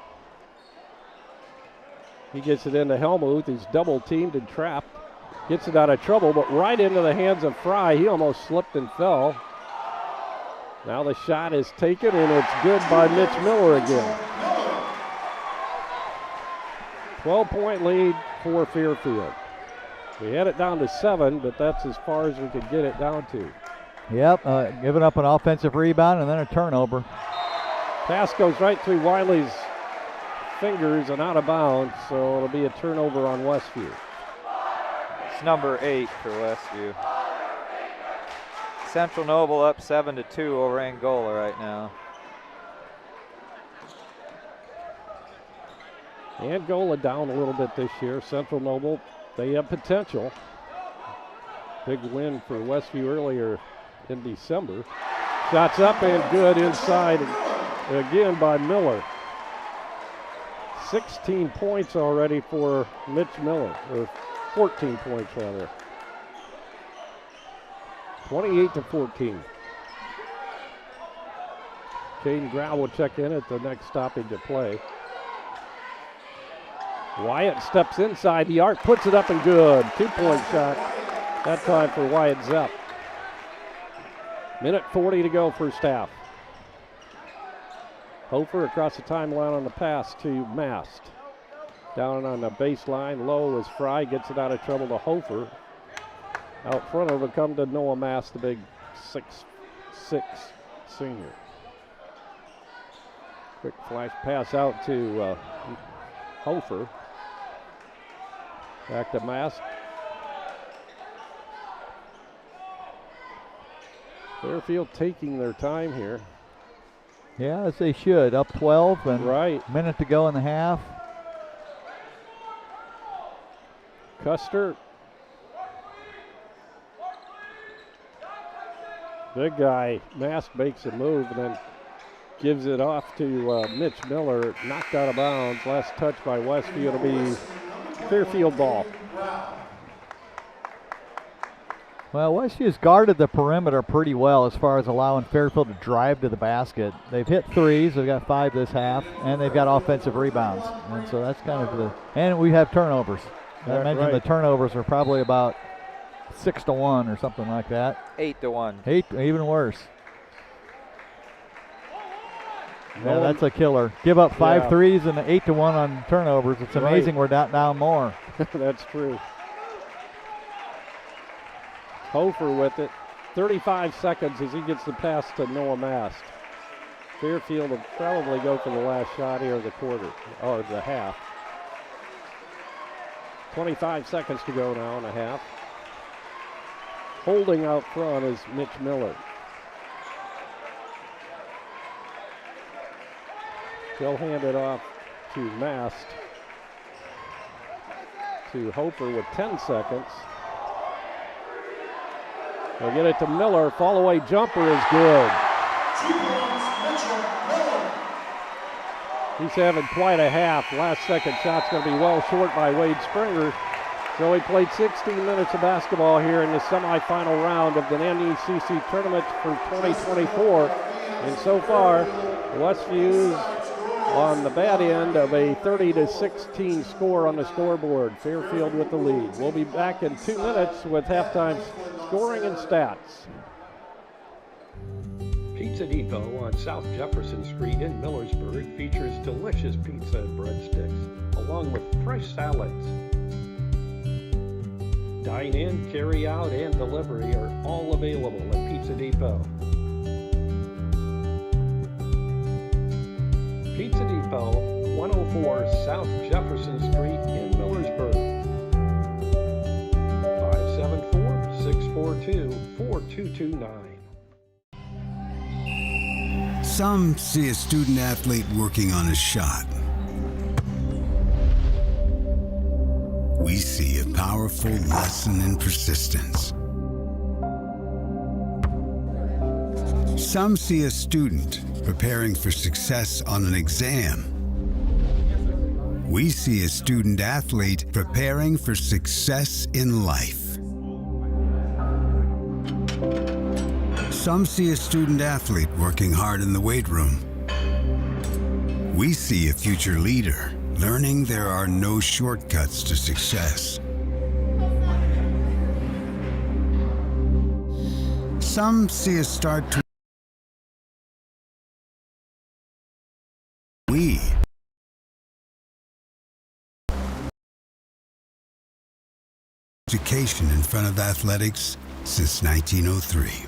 He gets it into Helmuth. He's double teamed and trapped. Gets it out of trouble, but right into the hands of Fry. He almost slipped and fell. Now the shot is taken, and it's good by Mitch Miller again. 12-point lead for Fairfield. We had it down to 7, but that's as far as we could get it down to. Yep, giving up an offensive rebound and then a turnover. Pass goes right through Wiley's fingers and out of bounds, so it'll be a turnover on Westview. It's number 8 for Westview. Central Noble up 7-2 over Angola right now. Angola down a little bit this year. Central Noble, they have potential. Big win for Westview earlier in December. Shots up and good inside again by Miller. 16 points already for Mitch Miller, or 14 points rather. 28-14. Caden Grau will check in at the next stoppage of play. Wyatt steps inside the arc, puts it up and good. 2-point shot that time for Wyatt Zepp. Minute 40 to go first half. Hofer across the timeline on the pass to Mast. Down on the baseline, low as Fry gets it out of trouble to Hofer. Out front of it come to Noah Mast, the big 6'6" senior. Quick flash pass out to Hofer. Back to Mast. Fairfield taking their time here. Yeah, as they should. Up 12 and minute to go in the half. Custer. Big guy. Mast makes a move and then gives it off to Mitch Miller. Knocked out of bounds. Last touch by Westview. It'll be Fairfield ball. Well, Westview's guarded the perimeter pretty well as far as allowing Fairfield to drive to the basket. They've hit threes. They've got 5 this half, and they've got offensive rebounds. And so that's kind of the – and we have turnovers. I mentioned the turnovers are probably about 6-1 or something like that. 8-1. 8, even worse. Yeah, that's a killer. Give up 5 threes and 8-1 on turnovers. It's amazing we're down more. That's true. Hofer with it. 35 seconds as he gets the pass to Noah Mast. Fairfield will probably go for the last shot here of the quarter, or the half. 25 seconds to go now in the half. Holding out front is Mitch Miller. He'll hand it off to Mast. To Hofer with 10 seconds. They'll get it to Miller. Fall away jumper is good. He's having quite a half. Last second shot's going to be well short by Wade Springer. So he played 16 minutes of basketball here in the semifinal round of the NECC tournament for 2024. And so far, Westview's on the bad end of a 30-16 score on the scoreboard. Fairfield with the lead. We'll be back in 2 minutes with halftime scoring and stats. Pizza Depot on South Jefferson Street in Millersburg features delicious pizza and breadsticks, along with fresh salads. Dine in, carry out, and delivery are all available at Pizza Depot. Pizza Depot, 104 South Jefferson Street in Millersburg. 574-642-4229. Some see a student athlete working on a shot. We see a powerful lesson in persistence. Some see a student preparing for success on an exam. We see a student athlete preparing for success in life. Some see a student athlete working hard in the weight room. We see a future leader learning there are no shortcuts to success. Some see a start to we education in front of athletics since 1903.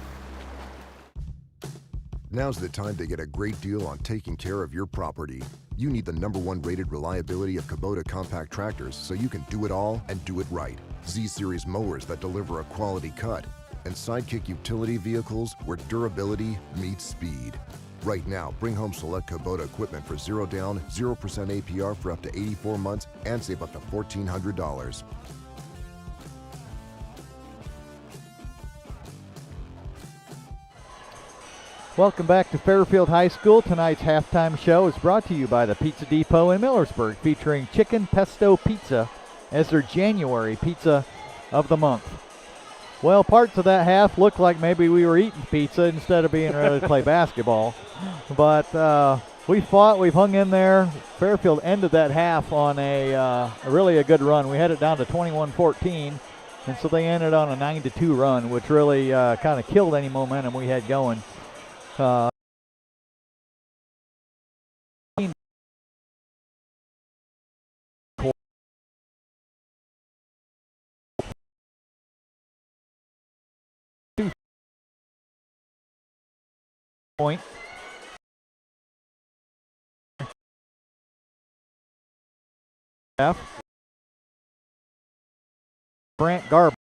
Now's the time to get a great deal on taking care of your property. You need the #1 rated reliability of Kubota compact tractors so you can do it all and do it right. Z-Series mowers that deliver a quality cut, and Sidekick utility vehicles where durability meets speed. Right now, bring home select Kubota equipment for 0 down, 0% APR for up to 84 months and save up to $1,400. Welcome back to Fairfield High School. Tonight's halftime show is brought to you by the Pizza Depot in Millersburg, featuring chicken pesto pizza as their January pizza of the month. Well, parts of that half looked like maybe we were eating pizza instead of being ready to play basketball. But we fought, we've hung in there. Fairfield ended that half on a really a good run. We had it down to 21-14, and so they ended on a 9-2 run, which really kind of killed any momentum we had going. Point. F. Brant Garber.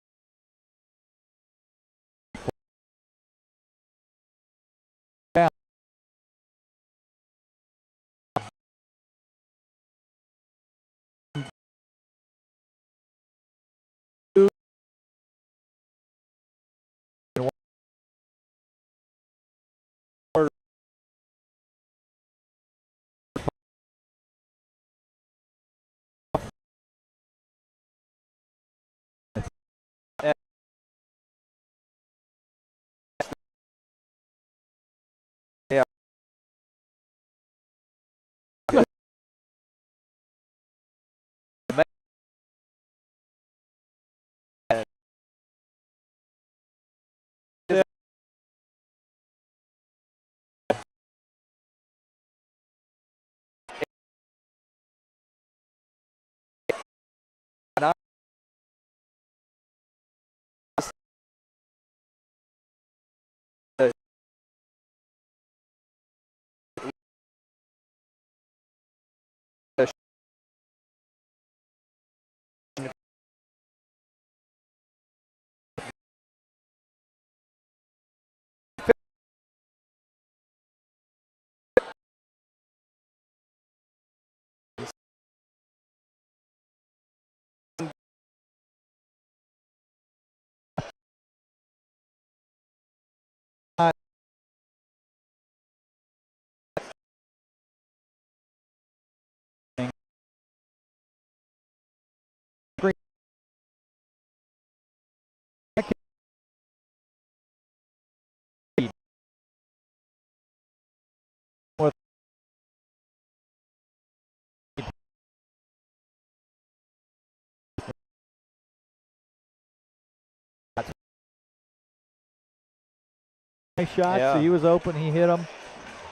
Nice shots. So he was open. He hit them.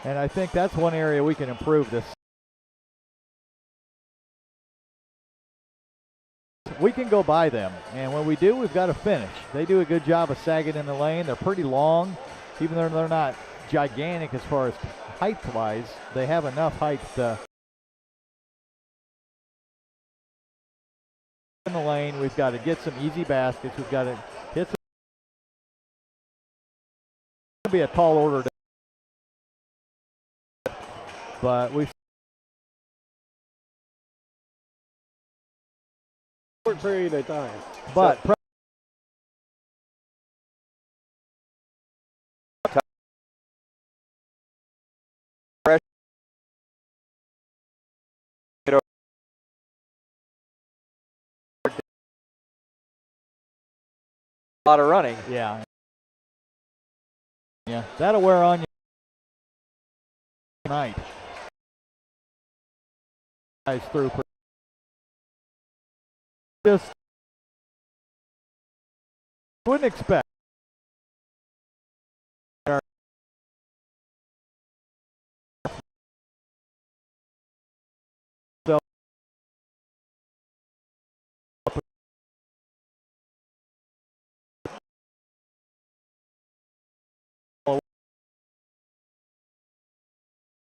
And I think that's one area we can improve this. We can go by them, and when we do, we've got to finish. They do a good job of sagging in the lane. They're pretty long, even though they're not gigantic as far as height-wise. They have enough height to in the lane. We've got to get some easy baskets. We've got to hit some. It's going to be a tall order, but we've short period of time. But a lot of running. Yeah. Yeah, that'll wear on you tonight. Guys through. Just wouldn't expect. So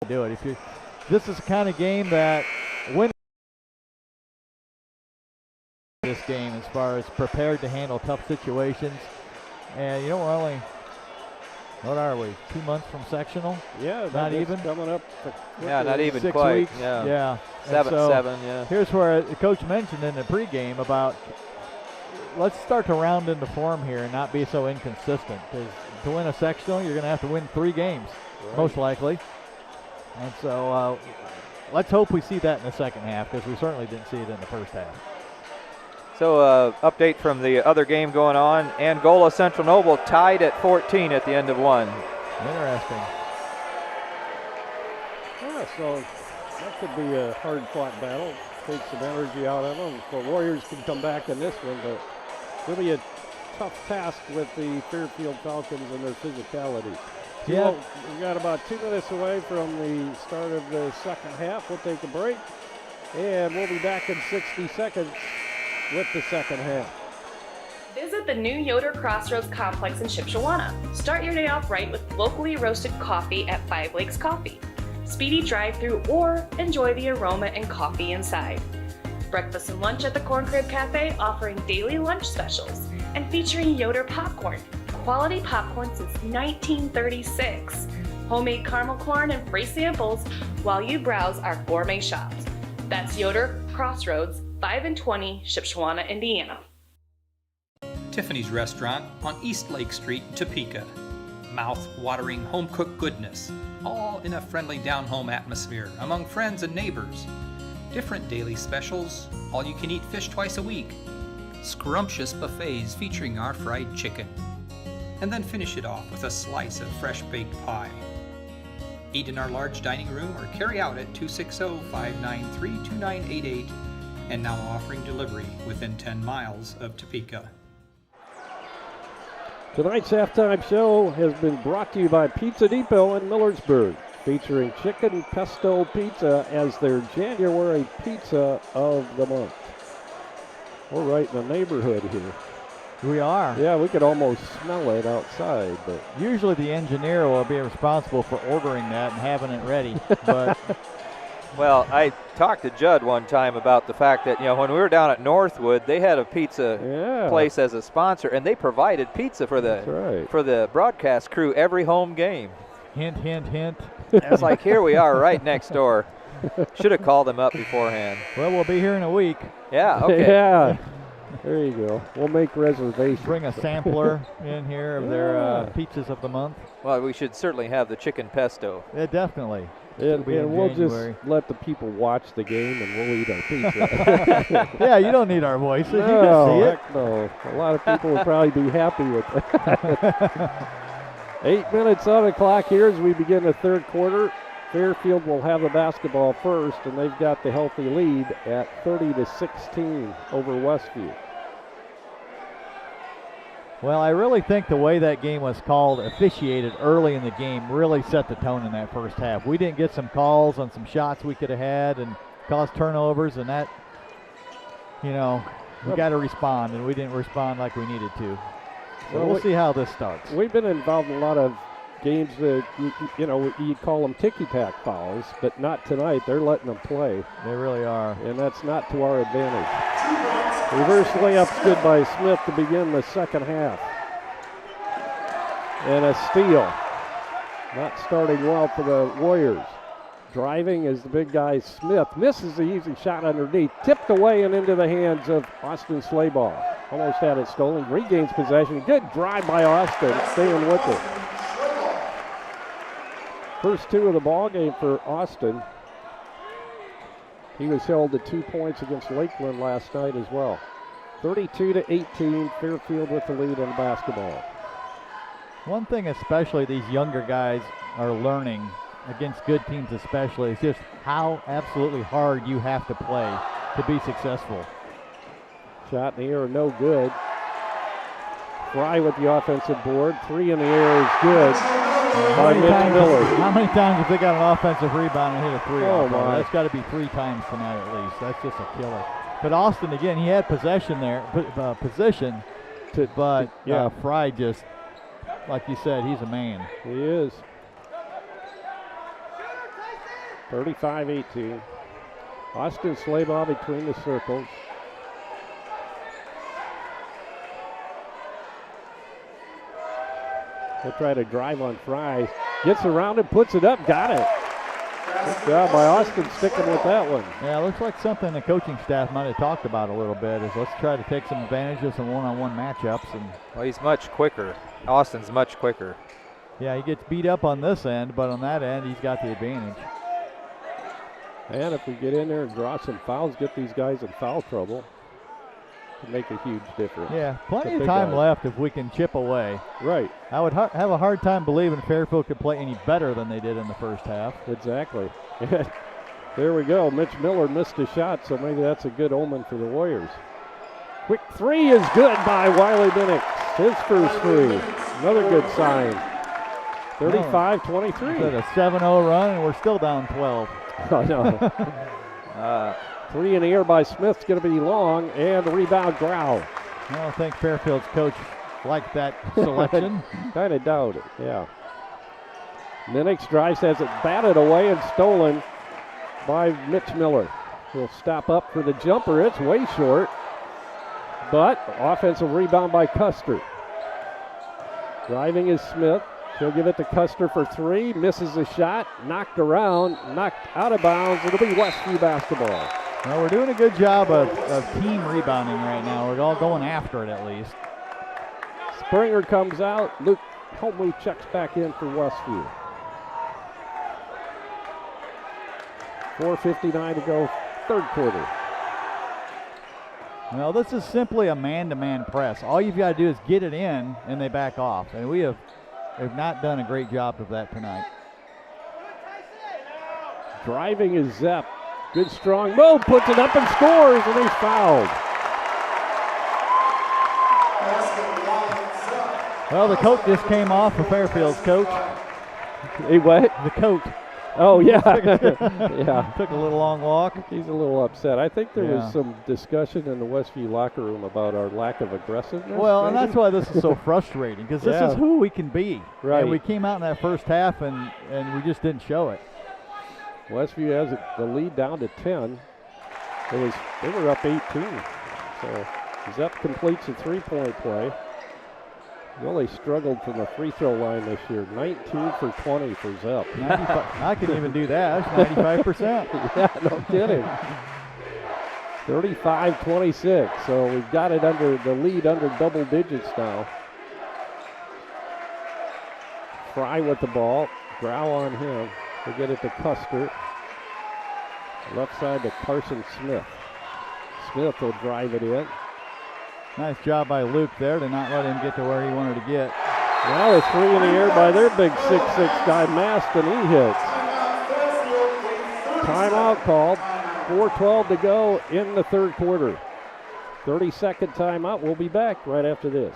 do it if you. This is the kind of game that when this game as far as prepared to handle tough situations. And you know, we're only, what are we, 2 months from sectional? Yeah, not even coming up. Yeah, not even 6 quite. weeks. Yeah. So 7. Yeah. Here's where the coach mentioned in the pregame about let's start to round into form here and not be so inconsistent. Because to win a sectional, you're going to have to win 3 games, most likely. And so let's hope we see that in the second half, because we certainly didn't see it in the first half. So update from the other game going on. Angola Central Noble tied at 14 at the end of 1. Interesting. Yeah, so that could be a hard-fought battle. Take some energy out of them. The Warriors can come back in this one, but it'll be a tough task with the Fairfield Falcons and their physicality. Yeah. We got about 2 minutes away from the start of the second half. We'll take a break, and we'll be back in 60 seconds with the second half. Visit the new Yoder Crossroads Complex in Shipshewana. Start your day off right with locally roasted coffee at 5 Lakes Coffee. Speedy drive-through or enjoy the aroma and coffee inside. Breakfast and lunch at the Corn Crib Cafe, offering daily lunch specials and featuring Yoder popcorn. Quality popcorn since 1936. Homemade caramel corn and free samples while you browse our gourmet shops. That's Yoder Crossroads, 5 and 20, Shipshewana, Indiana. Tiffany's Restaurant on East Lake Street, Topeka. Mouth-watering home-cooked goodness, all in a friendly down-home atmosphere among friends and neighbors. Different daily specials, all-you-can-eat fish twice a week. Scrumptious buffets featuring our fried chicken. And then finish it off with a slice of fresh-baked pie. Eat in our large dining room or carry out at 260-593-2988, and now offering delivery within 10 miles of Topeka. Tonight's halftime show has been brought to you by Pizza Depot in Millersburg, featuring chicken pesto pizza as their January pizza of the month. We're right in the neighborhood here. We are. Yeah, we could almost smell it outside, but usually the engineer will be responsible for ordering that and having it ready. But well, I talked to Judd one time about the fact that, you know, when we were down at Northwood, they had a pizza place as a sponsor, and they provided pizza for the broadcast crew every home game. Hint, hint, hint. It's like, here we are right next door. Should have called them up beforehand. Well, we'll be here in a week. Yeah, okay. Yeah. There you go. We'll make reservations. Bring a sampler in here of their pizzas of the month. Well, we should certainly have the chicken pesto. Yeah, definitely. And we'll just let the people watch the game, and we'll eat our pizza. Yeah, you don't need our voices. No, you can see it. Heck no. A lot of people would probably be happy with that. 8 minutes on the clock here as we begin the third quarter. Fairfield will have the basketball first, and they've got the healthy lead at 30-16 over Westview. Well, I really think the way that game was called, officiated early in the game, really set the tone in that first half. We didn't get some calls on some shots we could have had and caused turnovers, and that, we got to respond, and we didn't respond like we needed to. So we'll see how this starts. We've been involved in a lot of games that, you call them ticky-tack fouls, but not tonight. They're letting them play. They really are. And that's not to our advantage. Reverse layup good by Smith to begin the second half. And a steal. Not starting well for the Warriors. Driving is the big guy Smith. Misses the easy shot underneath. Tipped away and into the hands of Austin Slayball. Almost had it stolen. Regains possession. Good drive by Austin. Staying with it. First two of the ball game for Austin. He was held to 2 points against Lakeland last night as well. 32-18, Fairfield with the lead in basketball. One thing especially these younger guys are learning against good teams especially is just how absolutely hard you have to play to be successful. Shot in the air, no good. Fry with the offensive board. Three in the air is good. By Mitch Miller. How many times have they got an offensive rebound and hit a three? Oh, my. That's got to be 3 times tonight at least. That's just a killer. But Austin, again, he had possession there, position, but Fry just, like you said, he's a man. He is. 35-18. Austin Slayball between the circles. He'll try to drive on Fry. Gets around it, puts it up, got it. Good job by Austin sticking with that one. Yeah, looks like something the coaching staff might have talked about a little bit is let's try to take some advantage of some one-on-one matchups. And well, he's much quicker. Austin's much quicker. Yeah, he gets beat up on this end, but on that end, he's got the advantage. And if we get in there and draw some fouls, get these guys in foul trouble, can make a huge difference. Yeah, plenty of time left if we can chip away. Right. I would have a hard time believing Fairfield could play any better than they did in the first half. Exactly. There we go. Mitch Miller missed a shot, so maybe that's a good omen for the Warriors. Quick three is good by Wiley Minnick. His first three. Another good sign. 35-23. It's a 7-0 run, and we're still down 12. I know. Three in the air by Smith's going to be long, and a rebound Grau. I don't think Fairfield's coach liked that selection. Kind of doubt it, yeah. Minnick's drives has it batted away and stolen by Mitch Miller. He'll stop up for the jumper. It's way short, but offensive rebound by Custer. Driving is Smith. He'll give it to Custer for three. Misses the shot. Knocked around. Knocked out of bounds. It'll be Westview basketball. Well, we're doing a good job of team rebounding right now. We're all going after it at least. Springer comes out. Luke Holmley checks back in for Westview. 4:59 to go, third quarter. Well, this is simply a man-to-man press. All you've got to do is get it in, and they back off. And we have not done a great job of that tonight. Driving is Zepp. Good strong move, puts it up and scores, and he's fouled. Well, the coat just came off for Fairfield's coach. Hey, what? The coat. Oh, yeah. Yeah. Took a little long walk. He's a little upset. I think there was some discussion in the Westview locker room about our lack of aggressiveness. Well, maybe? And that's why this is so frustrating, because this is who we can be. Right. And we came out in that first half, and we just didn't show it. Westview has the lead down to 10. They were up 18. So Zepp completes a three-point play. Really struggled from the free throw line this year. 19 for 20 for Zepp. I can even do that. That's 95%. Yeah, no kidding. 35-26. So we've got it under the lead under double digits now. Fry with the ball. Grau on him. They get it to Custer. Left side to Carson Smith. Smith will drive it in. Nice job by Luke there to not let him get to where he wanted to get. Now a three in the air by their big 6'6" guy, Mast, and he hits. Timeout called. 4:12 to go in the third quarter. 30-second timeout. We'll be back right after this.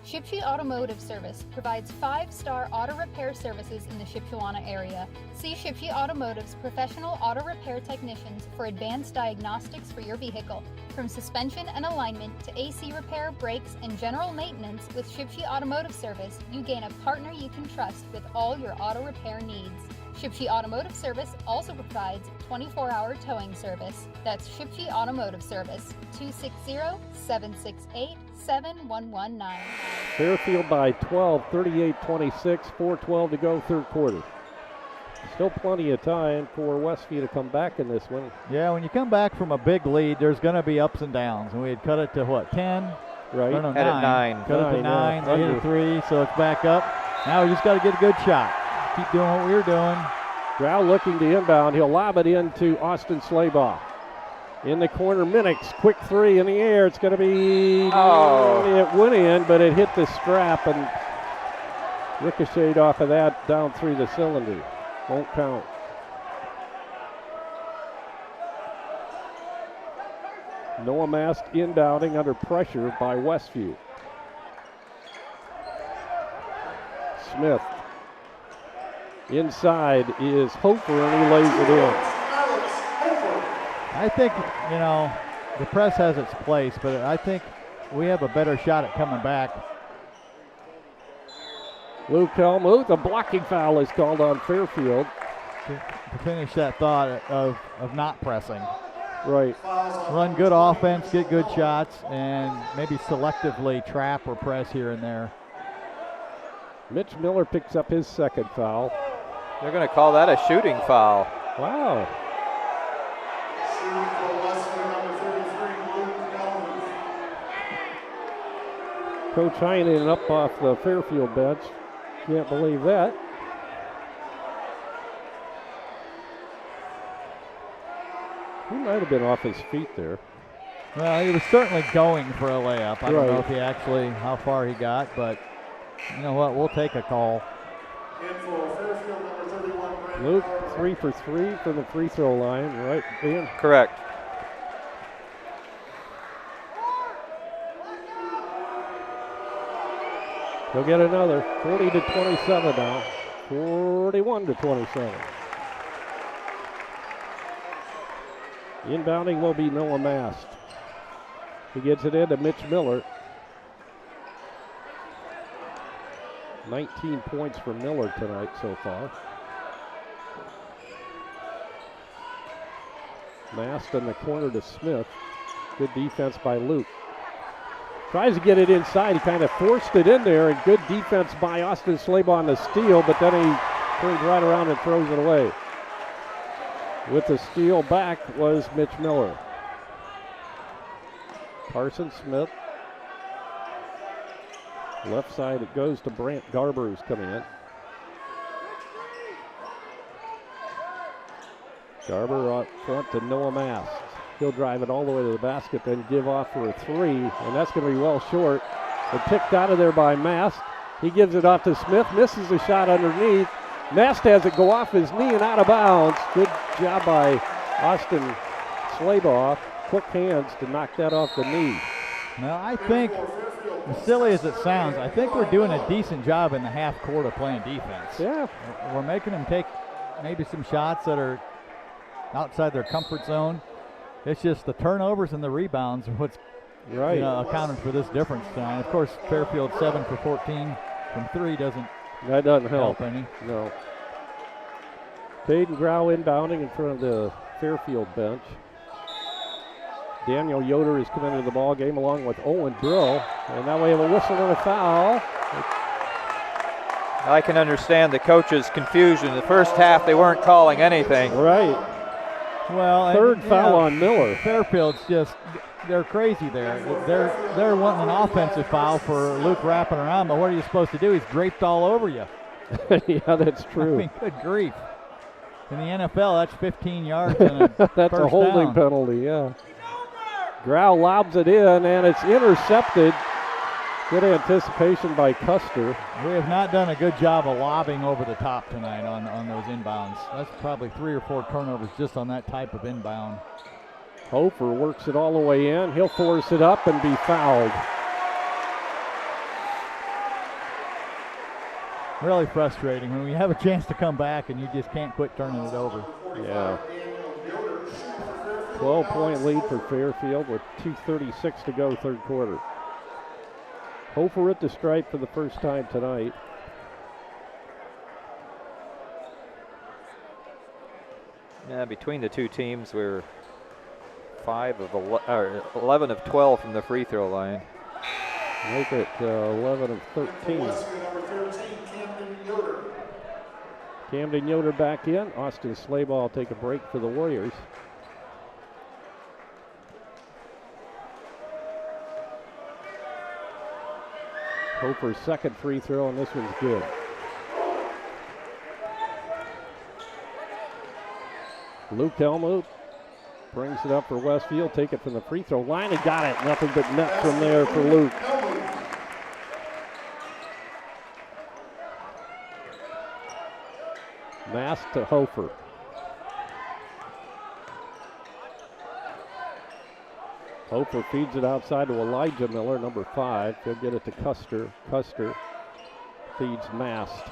Shipshe Automotive Service provides 5-star auto repair services in the Shipshewana area. See Shipshe Automotive's professional auto repair technicians for advanced diagnostics for your vehicle. From suspension and alignment to AC repair, brakes, and general maintenance, with Shipshe Automotive Service, you gain a partner you can trust with all your auto repair needs. Shipshe Automotive Service also provides 24-hour towing service. That's Shipshe Automotive Service, 260-768-7119. Fairfield by 12, 38-26, 4:12 to go, third quarter. Still plenty of time for Westview to come back in this one. Yeah, when you come back from a big lead, there's going to be ups and downs. And we had cut it to what, 10? Right. No, At 9. Cut it to 9, they hit a 3, so it's back up. Now we just got to get a good shot. Keep doing what we were doing. Grau looking to inbound. He'll lob it into Austin Slabaugh. In the corner, Minix, quick 3 in the air. It's going to be, it went in, but it hit the strap and ricocheted off of that down through the cylinder. Won't count. Noah Mast inbounding under pressure by Westview. Smith. Inside is Hofer, and he lays it in. I think, the press has its place, but I think we have a better shot at coming back. Luke Helmuth, a blocking foul is called on Fairfield. To finish that thought of not pressing. Right. Run good offense, get good shots, and maybe selectively trap or press here and there. Mitch Miller picks up his second foul. They're going to call that a shooting foul. Wow. Coach Heinen up off the Fairfield bench. Can't believe that. He might have been off his feet there. Well, he was certainly going for a layup. I don't know if he actually, how far he got, but you know what, we'll take a call. Luke, 3 for 3 from the free throw line, right, Dan? Correct. He'll get another, 40-27 now, 41-27. Inbounding will be Noah Mast. He gets it into Mitch Miller. 19 points for Miller tonight so far. Mast in the corner to Smith. Good defense by Luke. Tries to get it inside. He kind of forced it in there, and good defense by Austin Slabaugh on the steal, but then he turns right around and throws it away. With the steal back was Mitch Miller. Carson Smith. Left side it goes to Brant Garber, who's coming in. Garber up front to Noah Mast. He'll drive it all the way to the basket, then give off for a 3, and that's going to be well short. But picked out of there by Mast. He gives it off to Smith, misses a shot underneath. Mast has it go off his knee and out of bounds. Good job by Austin Slabaugh. Quick hands to knock that off the knee. Now, I think, as silly as it sounds, I think we're doing a decent job in the half court of playing defense. Yeah. We're making them take maybe some shots that are outside their comfort zone. It's just the turnovers and the rebounds are what's accounted for this difference tonight. Of course, Fairfield 7 for 14 from 3 doesn't help any. No. Caden Grau inbounding in front of the Fairfield bench. Daniel Yoder is coming into the ball game along with Owen Brill, and now we have a whistle and a foul. I can understand the coach's confusion. The first half they weren't calling anything. Right. Well, third foul on Miller. Fairfield's they're crazy there. They're wanting an offensive foul for Luke wrapping around, but what are you supposed to do? He's draped all over you. Yeah, that's true. I mean, good grief. In the NFL, that's 15 yards and a that's a holding penalty, yeah. Grau lobs it in, and it's intercepted. Good anticipation by Custer. We have not done a good job of lobbing over the top tonight on those inbounds. That's probably 3 or 4 turnovers just on that type of inbound. Hofer works it all the way in. He'll force it up and be fouled. Really frustrating when we have a chance to come back and you just can't quit turning it over. Yeah. 12-point lead for Fairfield with 2:36 to go, third quarter. Hofer at the stripe for the first time tonight. Yeah, between the two teams, we're 11 of 12 from the free throw line. Make it 11 of 13. Camden Yoder back in. Austin Slayball will take a break for the Warriors. Hofer's second free throw, and this one's good. Luke Helmuth brings it up for Westview. Take it from the free throw line and got it. Nothing but net from there for Luke. Mass to Hofer. Hofer feeds it outside to Elijah Miller, number 5. He'll get it to Custer. Custer feeds Mast.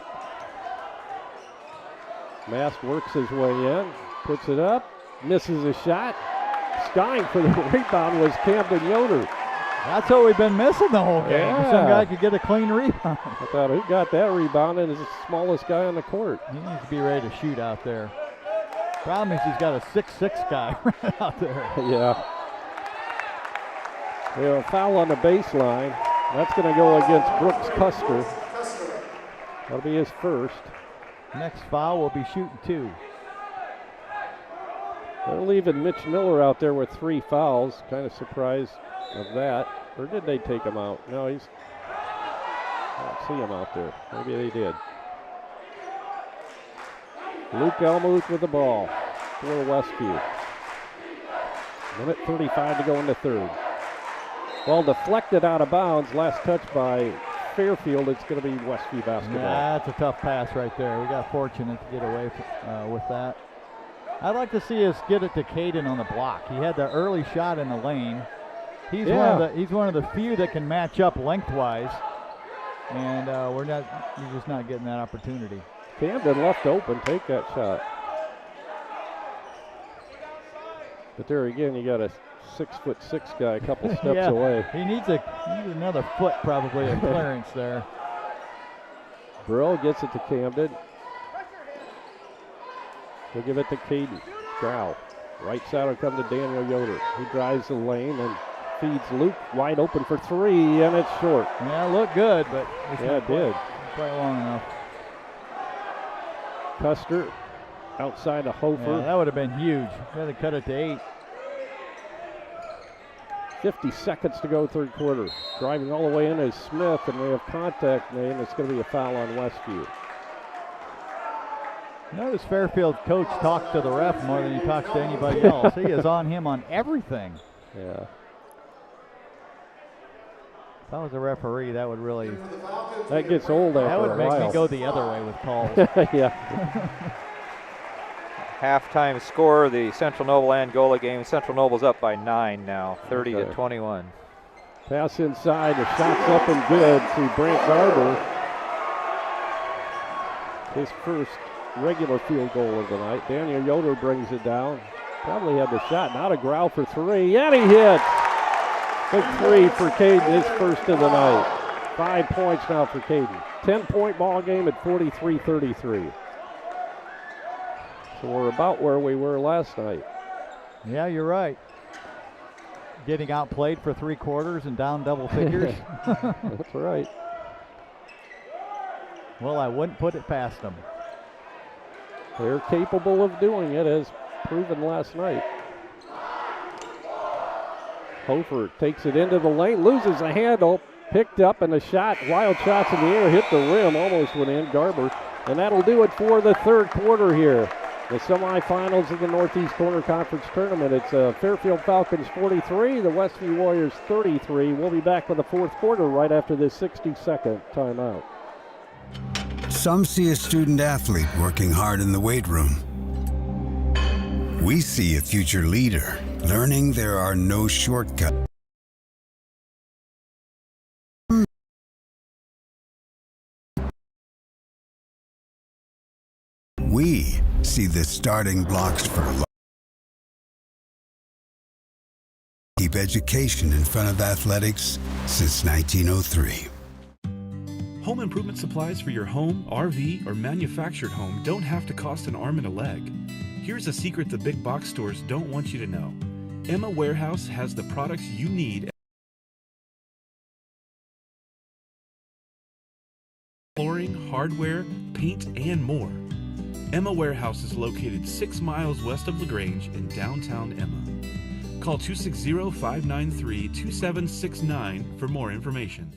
Mast works his way in, puts it up, misses a shot. Skying for the rebound was Camden Yoder. That's what we've been missing the whole game. Yeah. Some guy could get a clean rebound. I thought, who got that rebound, and is the smallest guy on the court. He needs to be ready to shoot out there. Problem is he's got a 6'6" guy right out there. Yeah. We have a foul on the baseline. That's going to go against Brooks Custer. That'll be his first. Next foul will be shooting 2. They're leaving Mitch Miller out there with 3 fouls. Kind of surprised of that. Or did they take him out? No, I don't see him out there. Maybe they did. Luke Elmuth with the ball for Westview. Minute 35 to go in the third. Ball deflected out of bounds. Last touch by Fairfield. It's going to be Westview basketball. Yeah, that's a tough pass right there. We got fortunate to get away with that. I'd like to see us get it to Caden on the block. He had the early shot in the lane. He's one of the few that can match up lengthwise, and we're just not getting that opportunity. Camden left open. Take that shot. But there again, you got a 6'6" guy a couple steps away. He needs another foot probably of clearance there. Brill gets it to Camden. He'll give it to Caden. Grau. Right side will come to Daniel Yoder. He drives the lane and feeds Luke wide open for 3, and it's short. Yeah, it looked good, but it's it did. Quite long enough. Custer outside of Hofer. Yeah, that would have been huge. Got to cut it to 8. 50 seconds to go, third quarter. Driving all the way in is Smith, and we have contact made, and it's going to be a foul on Westview. Notice Fairfield coach talks to the ref more than he talks to anybody else. He is on him on everything. Yeah. If I was a referee, that would really... That gets old after a while. That would make me go the other way with calls. Yeah. Halftime score, the Central Noble Angola game. Central Noble's up by 9 now, 30 to 21. Pass inside, the shot's up and good to Brant Garber. His first regular field goal of the night. Daniel Yoder brings it down. Probably had the shot. Now to Grau for 3, and he hits. Big 3 for Caden, his first of the night. 5 points now for Caden. 10-point ball game at 43-33. So we're about where we were last night. Yeah, you're right. Getting outplayed for 3 quarters and down double figures. That's right. Well, I wouldn't put it past them. They're capable of doing it, as proven last night. Hofer takes it into the lane, loses the handle, picked up, and a shot, wild shots in the air, hit the rim, almost went in, Garber. And that'll do it for the third quarter here. The semifinals of the Northeast Corner Conference Tournament. It's Fairfield Falcons 43, the Westview Warriors 33. We'll be back with the fourth quarter right after this 60-second timeout. Some see a student athlete working hard in the weight room. We see a future leader learning there are no shortcuts. See the starting blocks for life. Keep education in front of athletics since 1903. Home improvement supplies for your home, RV, or manufactured home don't have to cost an arm and a leg. Here's a secret the big box stores don't want you to know. Emma Warehouse has the products you need. Flooring, hardware, paint, and more. Emma Warehouse is located 6 miles west of LaGrange in downtown Emma. Call 260-593-2769 for more information.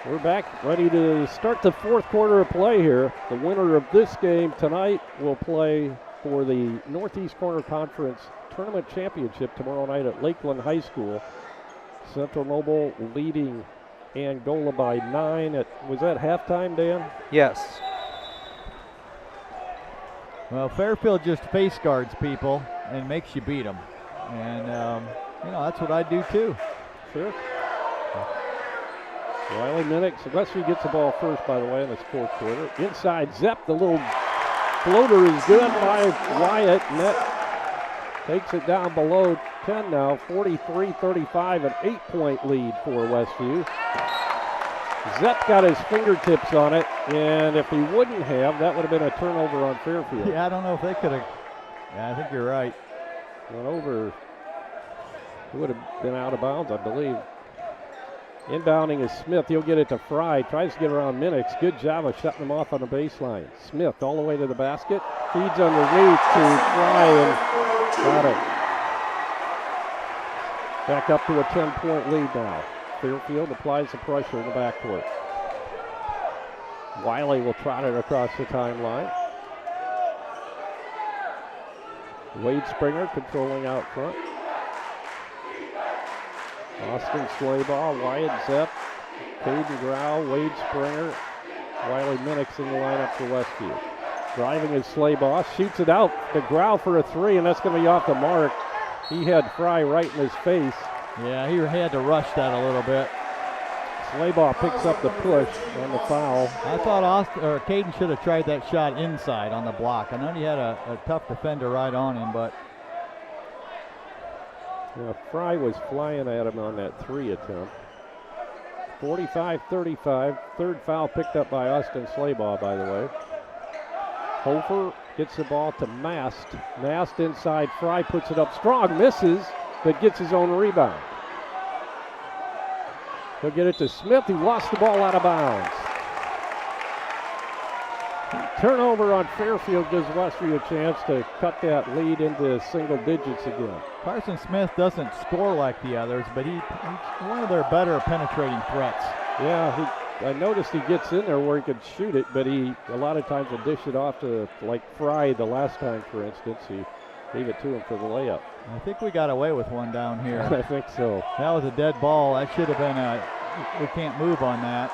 We're back, ready to start the fourth quarter of play here. The winner of this game tonight will play for the Northeast Corner Conference Tournament Championship tomorrow night at Lakeland High School. Central Noble leading Angola by 9. Was that halftime, Dan? Yes. Well, Fairfield just face guards people and makes you beat them. And, that's what I do too. Sure. Wiley Minix, Westview gets the ball first, by the way, in this fourth quarter. Inside, Zepp, the little floater is good by Wyatt, and that takes it down below 10 now, 43-35, an 8-point lead for Westview. Zepp got his fingertips on it, and if he wouldn't have, that would have been a turnover on Fairfield. Yeah, I don't know if they could have. Yeah, I think you're right. Went over. It would have been out of bounds, I believe. Inbounding is Smith. He'll get it to Fry. Tries to get around Minix. Good job of shutting him off on the baseline. Smith all the way to the basket. Feeds underneath to Fry and got it. Back up to a 10-point lead now. Fairfield applies the pressure in the backcourt. Wiley will trot it across the timeline. Wade Springer controlling out front. Austin Slaybaugh, Wyatt Zepp, Caden Grau, Wade Springer, Wiley Minix in the lineup for Westview. Driving is Slaybaugh, shoots it out to Grau for a three, and that's going to be off the mark. He had Fry right in his face. Yeah, he had to rush that a little bit. Slaybaugh picks up the push on the foul. I thought Caden should have tried that shot inside on the block. I know he had a tough defender right on him, but yeah, Fry was flying at him on that three attempt. 45-35. Third foul picked up by Austin Slaybaugh, by the way. Hofer gets the ball to Mast. Mast inside. Fry puts it up strong. Misses, but gets his own rebound. He'll get it to Smith. He lost the ball out of bounds. Turnover on Fairfield gives Westview a chance to cut that lead into single digits again. Carson Smith doesn't score like the others, but he's one of their better penetrating threats. Yeah, I noticed he gets in there where he could shoot it, but he a lot of times will dish it off to like Fry the last time, for instance. He gave it to him for the layup. I think we got away with one down here. I think so. That was a dead ball. That should have been we can't move on that.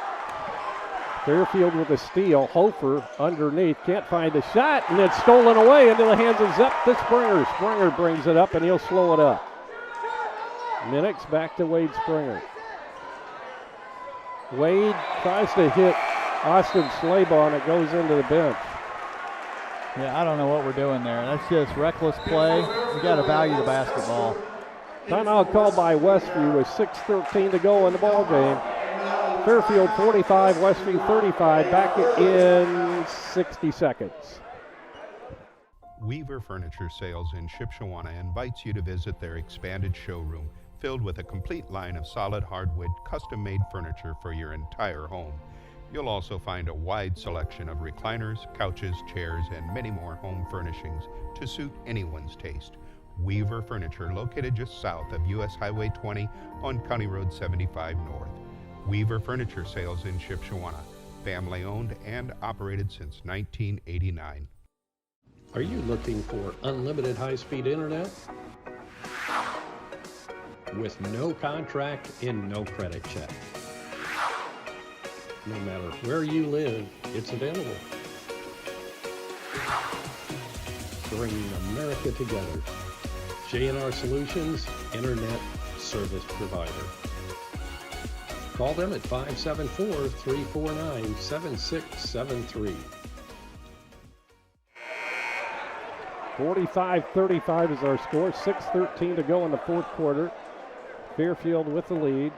Fairfield with a steal. Hofer underneath. Can't find a shot, and it's stolen away into the hands of Zepp to Springer. Springer brings it up, and he'll slow it up. Minix back to Wade Springer. Wade tries to hit Austin Slaybaugh, and it goes into the bench. Yeah, I don't know what we're doing there. That's just reckless play. We got to value the basketball. Timeout called by Westview with 6:13 to go in the ball game. Fairfield 45, Westview 35, back in 60 seconds. Weaver Furniture Sales in Shipshewana invites you to visit their expanded showroom filled with a complete line of solid hardwood, custom-made furniture for your entire home. You'll also find a wide selection of recliners, couches, chairs, and many more home furnishings to suit anyone's taste. Weaver Furniture, located just south of US Highway 20 on County Road 75 North. Weaver Furniture Sales in Shipshewana, family owned and operated since 1989. Are you looking for unlimited high-speed internet? With no contract and no credit check. No matter where you live, it's available. Bringing America together. J&R Solutions, Internet Service Provider. Call them at 574-349-7673. 45-35 is our score. 6:13 to go in the fourth quarter. Fairfield with the lead.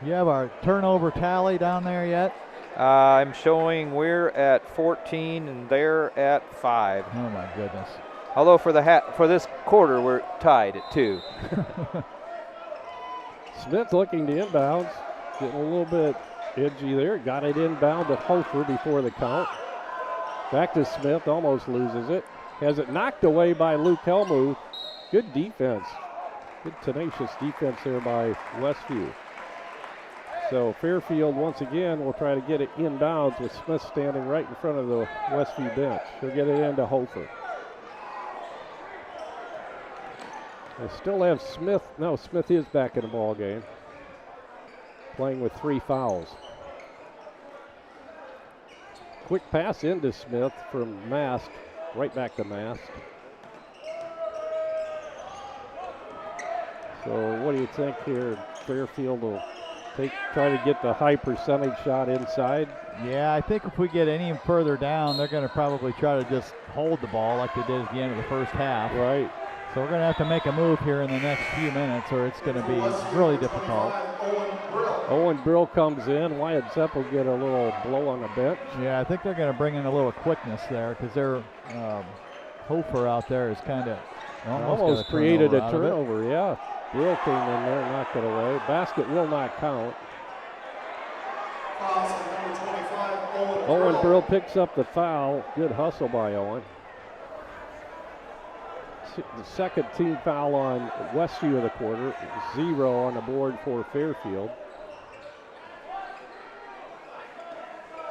You have our turnover tally down there yet? I'm showing we're at 14 and they're at 5. Oh my goodness. Although for this quarter we're tied at 2. Smith looking to inbounds. Getting a little bit edgy there. Got it inbound to Hofer before the count. Back to Smith. Almost loses it. Has it knocked away by Luke Helmuth. Good defense. Good tenacious defense there by Westview. So Fairfield once again will try to get it inbounds with Smith standing right in front of the Westview bench. He'll get it into Hofer. They still have Smith. No, Smith is back in the ball game. Playing with 3 fouls. Quick pass into Smith from Mast. Right back to Mast. So what do you think here? Fairfield will try to get the high percentage shot inside. Yeah, I think if we get any further down, they're going to probably try to just hold the ball like they did at the end of the first half. Right. So we're going to have to make a move here in the next few minutes or it's going to be really difficult. Owen Brill comes in. Wyatt Zepp will get a little blow on the bench. Yeah, I think they're going to bring in a little quickness there because their Hofer out there is kind of almost created a turnover. Yeah. Brill came in there, knocked it away. Basket will not count. Owen Brill picks up the foul. Good hustle by Owen. The second team foul on Westview of the quarter. 0 on the board for Fairfield.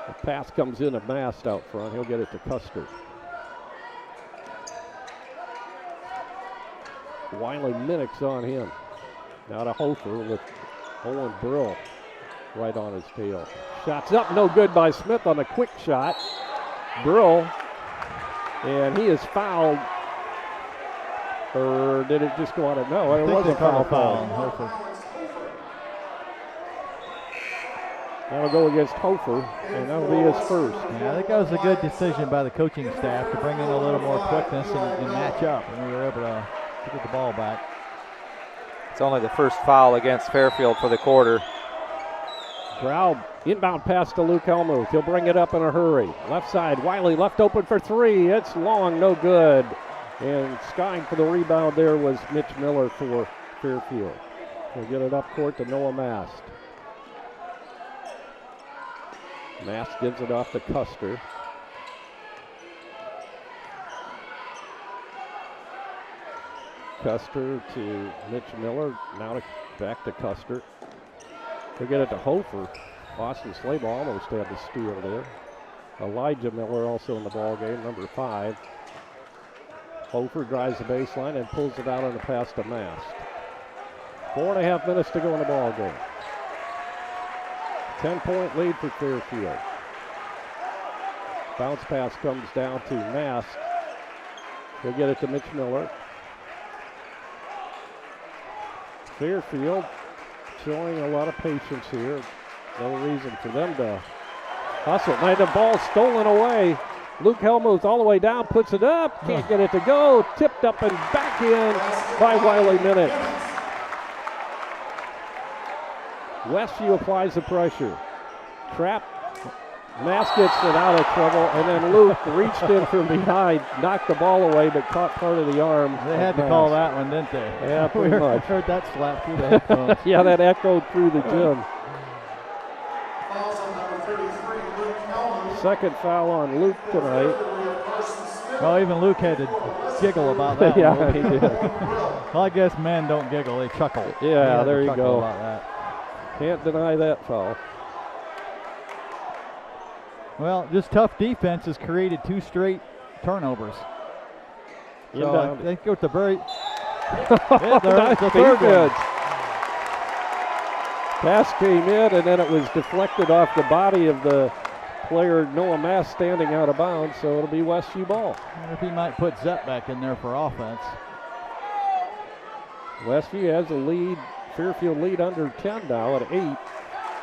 The pass comes in at Mast out front. He'll get it to Custer. Wiley Minnick's on him. Now to Hofer with Owen Brill right on his tail. Shots up, no good by Smith on a quick shot. Brill, and he is fouled. Or did it just go out of? No, it was a foul on Hofer. That'll go against Hofer, and that'll be his first. Yeah, I think that was a good decision by the coaching staff to bring in a little more quickness and match up, and we were able to get the ball back. It's only the first foul against Fairfield for the quarter. Groub, inbound pass to Luke Helmuth. He'll bring it up in a hurry. Left side, Wiley left open for 3. It's long, no good. And skying for the rebound there was Mitch Miller for Fairfield. He'll get it up court to Noah Mast. Mast gives it off to Custer. Custer to Mitch Miller. Now back to Custer. He'll get it to Hofer. Austin Slabaugh almost had the steal there. Elijah Miller also in the ball game, number 5. Hofer drives the baseline and pulls it out on the pass to Mast. 4.5 minutes to go in the ball game. 10-point lead for Fairfield. Bounce pass comes down to Mast. He'll get it to Mitch Miller. Fairfield showing a lot of patience here. No reason for them to hustle. Now the ball stolen away. Luke Helmuth all the way down, puts it up, can't get it to go. Tipped up and back in by Wiley Minnick. Westview applies the pressure. Trap. Mast gets it out of trouble, and then Luke reached in from behind, knocked the ball away, but caught part of the arm. They had to call that one, didn't they? Yeah, pretty much. Heard that slap through the headphones. Yeah, that echoed through the gym. Second foul on Luke tonight. Well, even Luke had to giggle about that. Yeah, one. he did. Well, I guess men don't giggle, they chuckle. Yeah, there you go. About that. Can't deny that foul. Well, this tough defense has created 2 straight turnovers. So they go to very nice the third one. Pass came in, and then it was deflected off the body of the player Noah Mast standing out of bounds, so it'll be Westview ball. I wonder if he might put Zepp back in there for offense. Westview has a lead, Fairfield lead under 10 now at 8.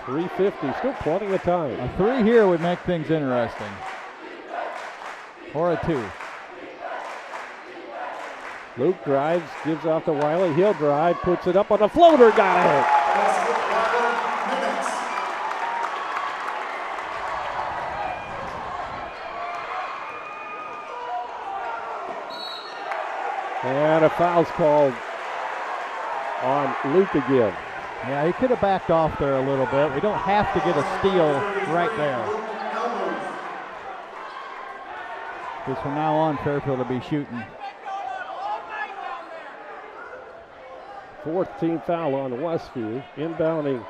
3:50, still plenty of time. A 3 here would make things interesting. Or a 2. Luke drives, gives off to Wiley. He'll drive, puts it up on the floater, got it. And a foul's called on Luke again. Yeah, he could have backed off there a little bit. We don't have to get a steal right there. Because from now on, Fairfield will be shooting. Fourth team foul on Westview. Inbounding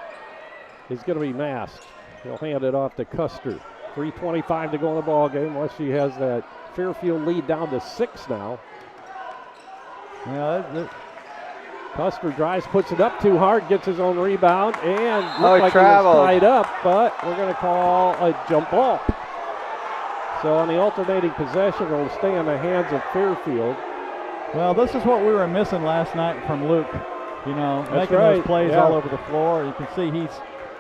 is going to be Mast. He'll hand it off to Custer. 3:25 to go in the ball game. Westview has that Fairfield lead down to 6 now. Yeah, Custer drives, puts it up too hard, gets his own rebound, and he looks like traveled. He was tied up, but we're going to call a jump ball. So on the alternating possession, it'll stay in the hands of Fairfield. Well, this is what we were missing last night from Luke. You know, That's making right. those plays all over the floor. You can see he's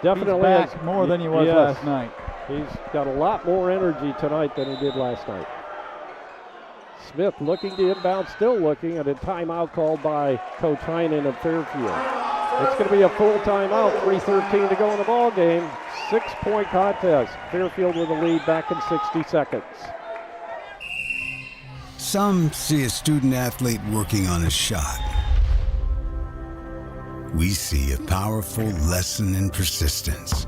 Definitely back more than he was last night. He's got a lot more energy tonight than he did last night. Smith looking to inbound, still looking, and a timeout called by Coach Heinen of Fairfield. It's going to be a full timeout, 3:13 to go in the ball game. 6-point contest. Fairfield with the lead back in 60 seconds. Some see a student athlete working on a shot. We see a powerful lesson in persistence.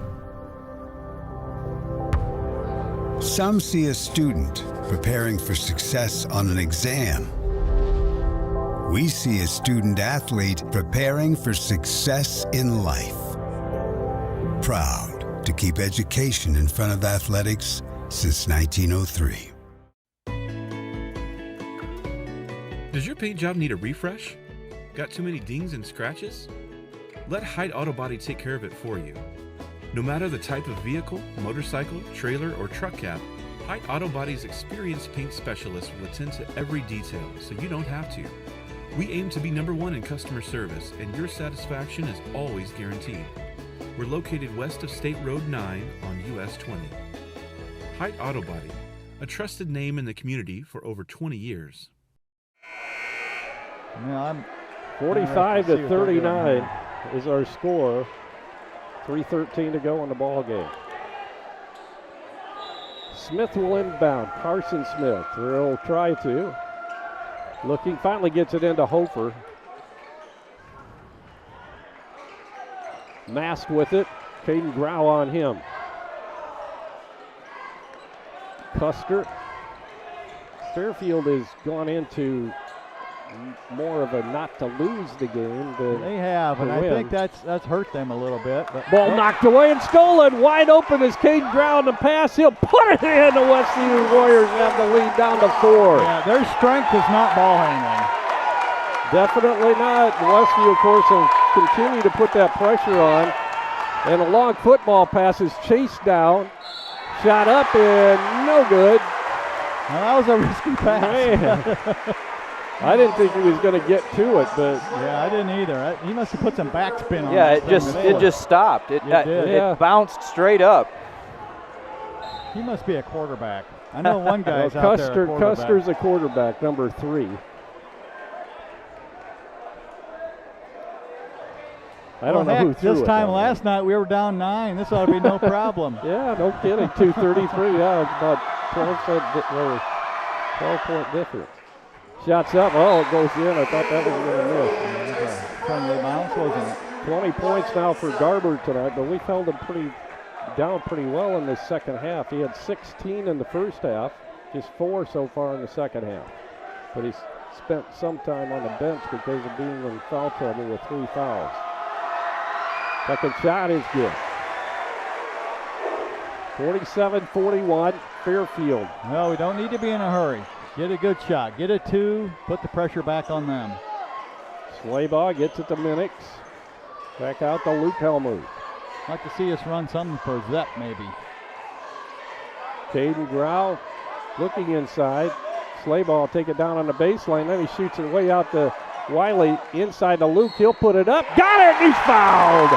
Some see a student preparing for success on an exam. We see a student athlete preparing for success in life. Proud to keep education in front of athletics since 1903. Does your paint job need a refresh? Got too many dings and scratches? Let Height Auto Body take care of it for you. No matter the type of vehicle, motorcycle, trailer, or truck cab, Height Auto Body's experienced paint specialists will attend to every detail so you don't have to. We aim to be #1 in customer service, and your satisfaction is always guaranteed. We're located west of State Road 9 on US 20. Height Auto Body, a trusted name in the community for over 20 years. Yeah, I'm 45 to 39 is our score. 3:13 to go in the ball game. Smith will inbound. Carson Smith will try to. Looking, finally gets it into Hofer. Mast with it. Caden Grau on him. Custer. Fairfield has gone into more of a not to lose the game than they have, and I win. think that's hurt them a little bit. But ball knocked away and stolen. Wide open is Caden Grau on the pass. He'll put it in. The Westview Warriors have the lead down to 4. Yeah, their strength is not ball handling. Definitely not. Westview, of course, will continue to put that pressure on. And a long football pass is chased down. Shot up and no good. Well, that was a risky pass. Man. I didn't think he was going to get to it, but yeah, I didn't either. He must have put some backspin on. Yeah, it just stopped. It bounced straight up. He must be a quarterback. I know one guy's out there. Custer's a quarterback, number 3. I don't know who threw this it time down last night we were down 9. This ought to be no problem. Yeah, no kidding. 2:33. Yeah, it's about 12-point difference. Shots up. Oh, it goes in. I thought that was going to miss. Friendly bounce, wasn't it? 20 points now for Garber tonight, but we've held him down pretty well in the second half. He had 16 in the first half, just 4 so far in the second half. But he's spent some time on the bench because of being in foul trouble with 3 fouls. Second shot is good. 47-41, Fairfield. No, we don't need to be in a hurry. Get a good shot. Get a 2. Put the pressure back on them. Slaybaugh gets it to Minix. Back out to Luke Helmuth. Like to see us run something for Zepp, maybe. Caden Grau looking inside. Slaybaugh take it down on the baseline. Then he shoots it way out to Wiley. Inside to Luke. He'll put it up. Got it! He's fouled!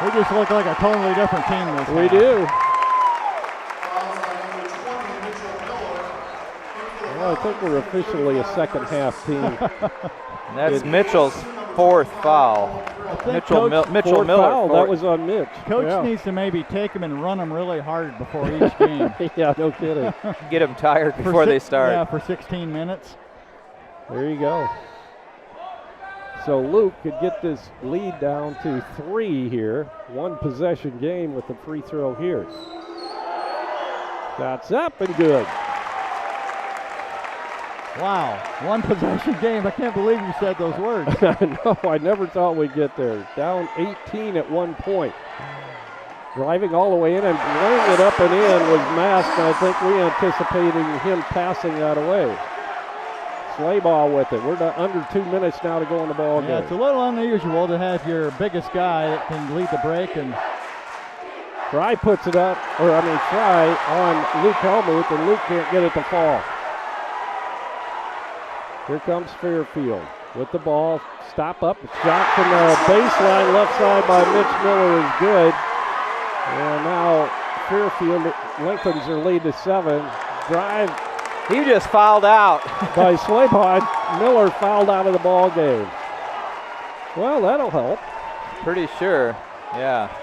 We just look like a totally different team this We do. think we're officially a second half team. That's Mitchell's 4th foul. Mitchell Miller. Foul. That was on Mitch. Coach needs to maybe take him and run him really hard before each game. Yeah, no kidding. Get them tired before they start. Yeah, for 16 minutes. There you go. So Luke could get this lead down to 3 here. 1 possession game with the free throw here. Shots up and good. Wow, 1 possession game. I can't believe you said those words. No, I never thought we'd get there. Down 18 at one point. Driving all the way in and laying it up and in was Mask, and I think we anticipating him passing that away. Slaybaugh with it. We're under 2 minutes now to go in the ball game. Yeah, it's a little unusual to have your biggest guy that can lead the break, and Fry puts it up, Fry on Luke Helmuth, and Luke can't get it to fall. Here comes Fairfield with the ball. Stop up. Shot from the baseline left side by Mitch Miller is good. And now Fairfield lengthens their lead to 7. Drive. He just fouled out. By Slaybaugh. Miller fouled out of the ball game. Well, that'll help. Pretty sure. Yeah.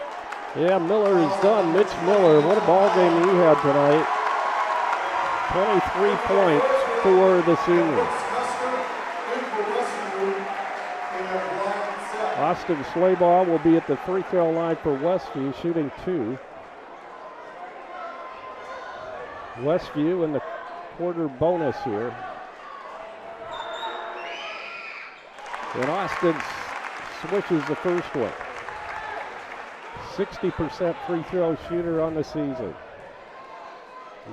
Yeah, Miller is done. Mitch Miller, what a ball game he had tonight. 23 points for the senior. Austin Slaybaugh will be at the free throw line for Westview, shooting 2. Westview in the quarter bonus here. And Austin switches the first one. 60% free throw shooter on the season.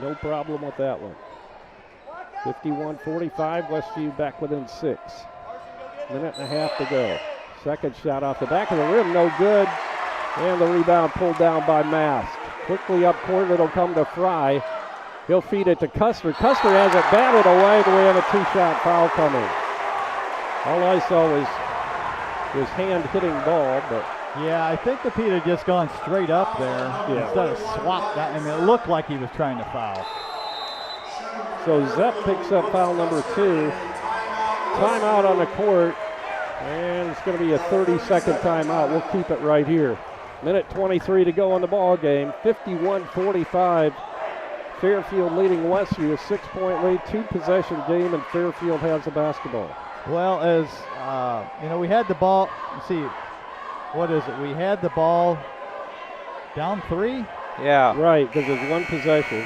No problem with that one. 51-45, Westview back within 6. Minute and a half to go. Second shot off the back of the rim, no good. And the rebound pulled down by Mast. Quickly up court, it'll come to Fry. He'll feed it to Custer. Custer has it batted away, but we have a 2-shot foul coming. All I saw was his hand hitting ball, but yeah, I think the feet had just gone straight up there instead of swapped that. I mean, it looked like he was trying to foul. So Zepp picks up foul number 2. Timeout on the court. And it's going to be a 30-second timeout. We'll keep it right here. Minute 23 to go in the ball game. 51-45. Fairfield leading Westview, a 6-point lead, 2-possession game, and Fairfield has the basketball. Well, as we had the ball. See, what is it? We had the ball down 3. Yeah. Right, because there's 1 possession.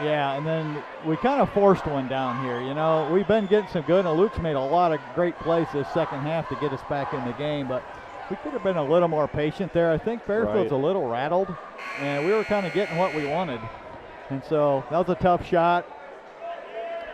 Yeah, and then we kind of forced one down here. You know, we've been getting some good, and Luke's made a lot of great plays this second half to get us back in the game, but we could have been a little more patient there. I think Fairfield's a little rattled, and we were kind of getting what we wanted. And so that was a tough shot.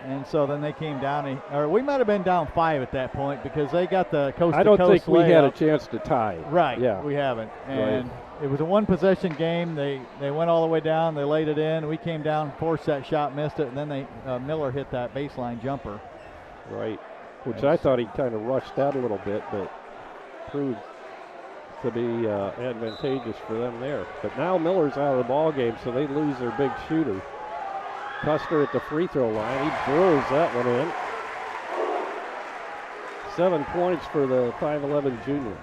And so then they came down, or we might have been down 5 at that point because they got the coast-to-coast I don't think we had a layup. chance to tie. Right, yeah. we haven't. And it was a 1-possession game. They went all the way down. They laid it in. We came down, forced that shot, missed it, and then Miller hit that baseline jumper. Right, which I thought he kind of rushed that a little bit, but proved to be advantageous for them there. But now Miller's out of the ball game, so they lose their big shooter. Custer at the free throw line. He drills that one in. 7 points for the 5'11 junior.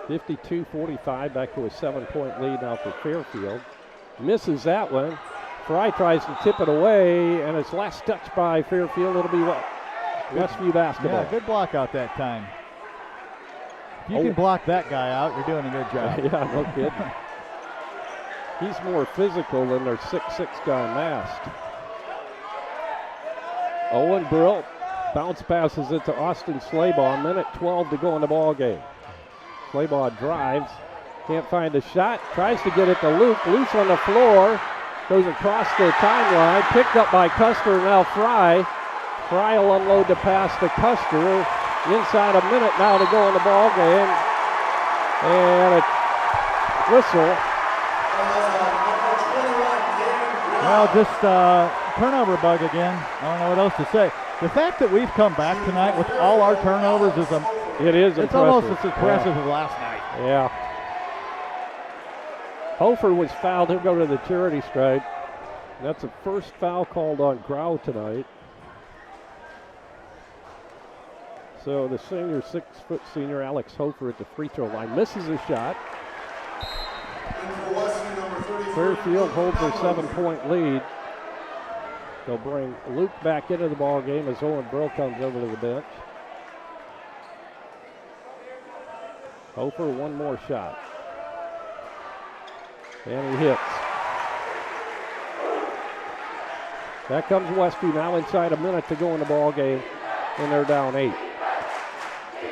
52-45, back to a 7-point lead now for Fairfield. Misses that one. Fry tries to tip it away, and it's last touched by Fairfield. It'll be Westview basketball. Yeah, good block out that time. If you can block that guy out, you're doing a good job. Yeah, no kidding. He's more physical than their 6'6 guy Mast. Owen Brill bounce passes it to Austin Slaybaugh. Minute 12 to go in the ball game. Slaybaugh drives, can't find a shot, tries to get it to Luke. Loose on the floor, goes across the timeline, picked up by Custer, now Fry. Fry will unload the pass to Custer. Inside a minute now to go in the ball game. And a whistle. Well, just turnover bug again. I don't know what else to say. The fact that we've come back tonight with all our turnovers is it's almost as impressive as last night. Yeah. Hofer was fouled. He'll go to the charity stripe. That's the first foul called on Grau tonight. So the senior, 6-foot senior Alex Hofer at the free throw line misses a shot. Fairfield holds their 7-point lead. They'll bring Luke back into the ball game as Owen Brill comes over to the bench. Hofer, one more shot. And he hits. That comes Westview now inside a minute to go in the ball game, and they're down 8.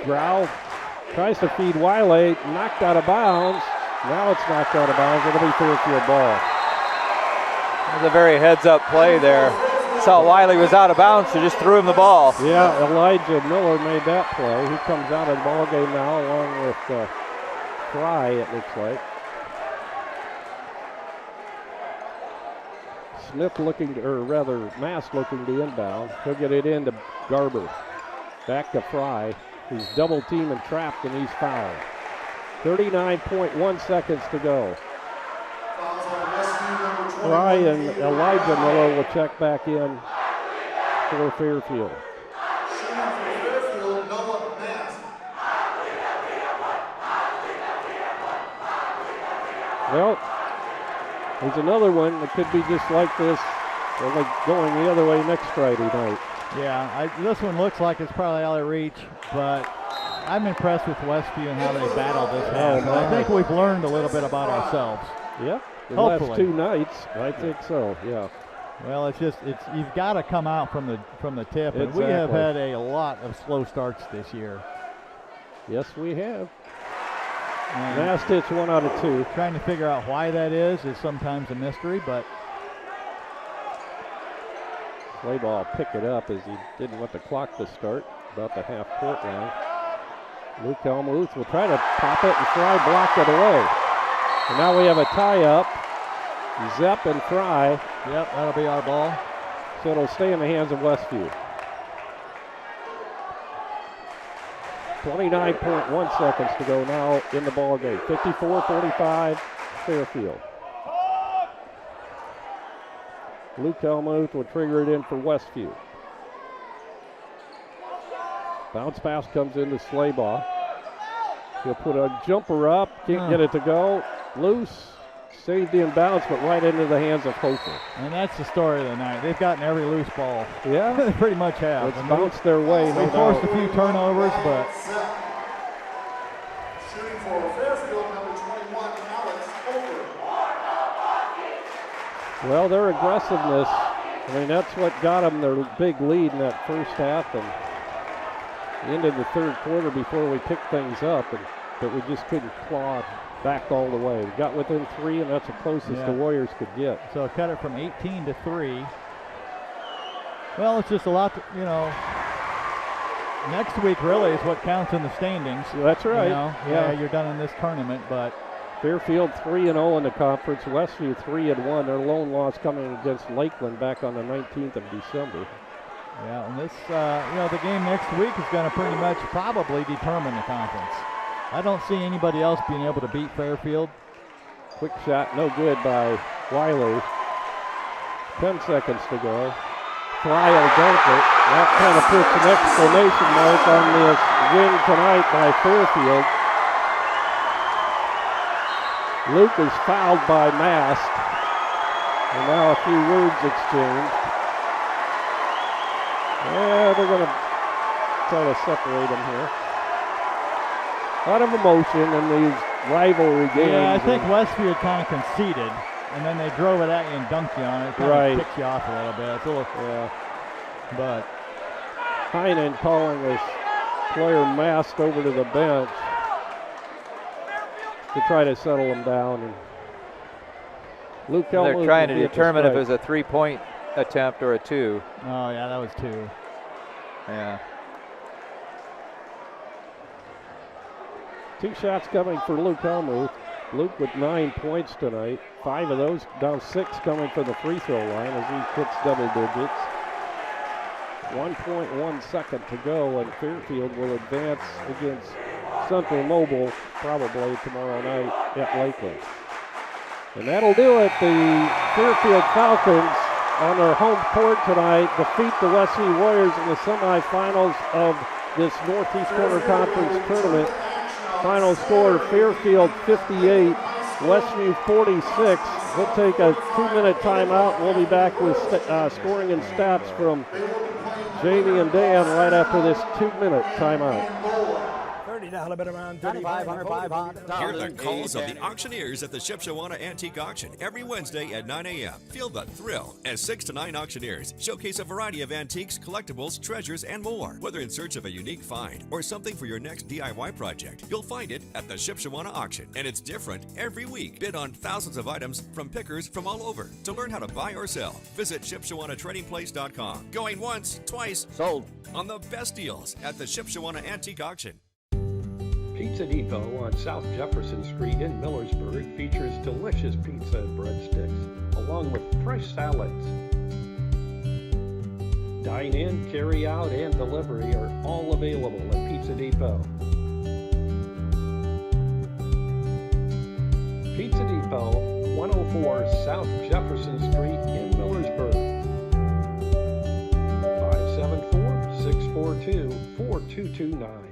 Grau tries to feed Wiley, knocked out of bounds. Now it's knocked out of bounds. It'll be Fairfield ball. It was a very heads-up play there. Saw Wiley was out of bounds, so just threw him the ball. Yeah, Elijah Miller made that play. He comes out of the ball game now along with Fry, it looks like. Smith looking to, or rather Mass looking to inbound. He'll get it into Garber. Back to Fry. He's double teamed and trapped, and he's fouled. 39.1 seconds to go. Fry and Elijah Miller will check back in for Fairfield. Well, there's another one that could be just like this, only going the other way next Friday night. Yeah, this one looks like it's probably out of reach, but I'm impressed with Westview and how they battled this half. I think we've learned a little bit about ourselves. Yeah, the hopefully. last 2 nights, I think so. Yeah. Well, it's you've got to come out from the tip, and we have had a lot of slow starts this year. Yes, we have. Last hit's 1 out of 2. Trying to figure out why that is sometimes a mystery, but Slayball pick it up as he didn't want the clock to start, about the half-court line. Luke Elmuth will try to pop it, and Fry blocked it away. And now we have a tie-up. Zepp and Fry. Yep, that'll be our ball. So it'll stay in the hands of Westview. 29.1 seconds to go now in the ball game. 54-45, Fairfield. Luke Elmuth will trigger it in for Westview. Bounce pass comes into Slayball. He'll put a jumper up, can't get it to go. Loose, saved in bounds, but right into the hands of Hofer. And that's the story of the night. They've gotten every loose ball. Yeah. They pretty much have. It's bounced their way. They forced a few turnovers, but shooting for Fairfield, number 21, Alex Hofer. Well, their aggressiveness, I mean, that's what got them their big lead in that first half, and ended the third quarter before we picked things up, but we just couldn't claw back all the way. We got within 3, and that's the closest the Warriors could get. So cut it from 18 to 3. Well, it's just a lot, next week really is what counts in the standings. That's right. Yeah, you're done in this tournament, but Fairfield 3-0 in the conference. Westview 3-1. Their lone loss coming against Lakeland back on the 19th of December. Yeah, and this, the game next week is going to pretty much probably determine the conference. I don't see anybody else being able to beat Fairfield. Quick shot, no good by Wiley. 10 seconds to go. Fry will dunk it. That kind of puts an exclamation mark on this win tonight by Fairfield. Luke is fouled by Mast. And now a few words exchanged. Yeah, they're going to try to separate them here. A lot of emotion in these rivalry games. Yeah, I think Westview had kind of conceded, and then they drove it at you and dunked you on it. It kind of picks you off a little bit. It's a little, but Heinen calling this player Mast over to the bench to try to settle him down. And Luke Elmuth, they're trying to determine if it was a 3-point attempt or a 2. Oh, yeah, that was 2. Yeah. 2 shots coming for Luke Elmuth. Luke with 9 points tonight. 5 of those, down 6 coming from the free throw line as he hits double digits. 1.1 second to go, and Fairfield will advance against Central Mobile probably tomorrow night at Lakeland. And that'll do it. The Fairfield Falcons on their home court tonight defeat the Westview Warriors in the semifinals of this Northeast Corner Conference tournament. Final score, Fairfield 58, Westview 46. We'll take a 2-minute timeout. We'll be back with scoring and stats from Jamie and Dan right after this 2-minute timeout. Now a little bit around $3,500. Hear the calls of the auctioneers at the Shipshewana Antique Auction every Wednesday at 9 a.m. Feel the thrill as 6 to 9 auctioneers showcase a variety of antiques, collectibles, treasures, and more. Whether in search of a unique find or something for your next DIY project, you'll find it at the Shipshewana Auction, and it's different every week. Bid on thousands of items from pickers from all over. To learn how to buy or sell, visit ShipshewanATradingPlace.com. Going once, twice, sold on the best deals at the Shipshewana Antique Auction. Pizza Depot on South Jefferson Street in Millersburg features delicious pizza and breadsticks, along with fresh salads. Dine in, carry out, and delivery are all available at Pizza Depot. Pizza Depot, 104 South Jefferson Street in Millersburg. 574-642-4229.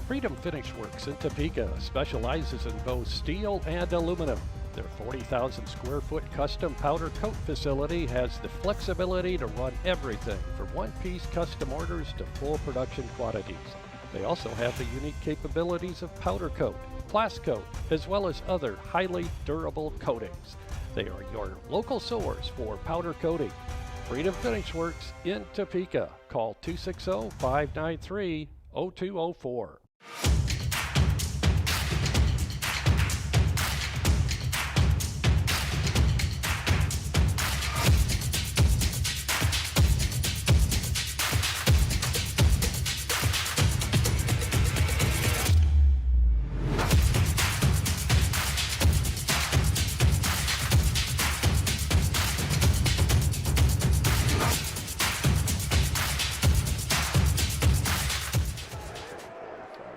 Freedom Finish Works in Topeka specializes in both steel and aluminum. Their 40,000 square foot custom powder coat facility has the flexibility to run everything from one-piece custom orders to full production quantities. They also have the unique capabilities of powder coat, blast coat, as well as other highly durable coatings. They are your local source for powder coating. Freedom Finish Works in Topeka. Call 260-593-0204.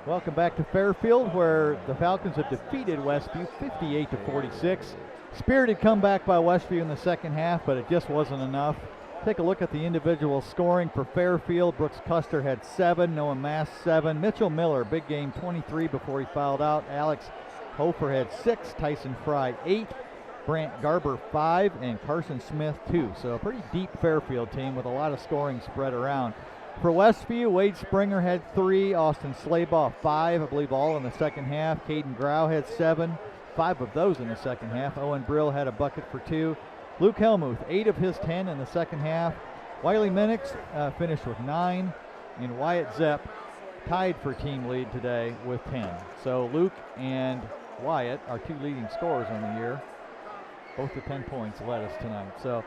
Welcome back to Fairfield, where the Falcons have defeated Westview 58-46. Spirited comeback by Westview in the second half, but it just wasn't enough. Take a look at the individual scoring for Fairfield. Brooks Custer had 7, Noah Mass 7. Mitchell Miller, big game, 23 before he fouled out. Alex Hofer had 6, Tyson Fry 8, Brant Garber 5, and Carson Smith 2. So a pretty deep Fairfield team with a lot of scoring spread around. For Westview, Wade Springer had 3, Austin Slaybaugh 5, I believe all in the second half. Caden Grau had 7, 5 of those in the second half. Owen Brill had a bucket for 2. Luke Helmuth, 8 of his 10 in the second half. Wiley Minix finished with 9, and Wyatt Zepp tied for team lead today with 10. So Luke and Wyatt, our 2 leading scorers on the year, both with 10 points led us tonight. So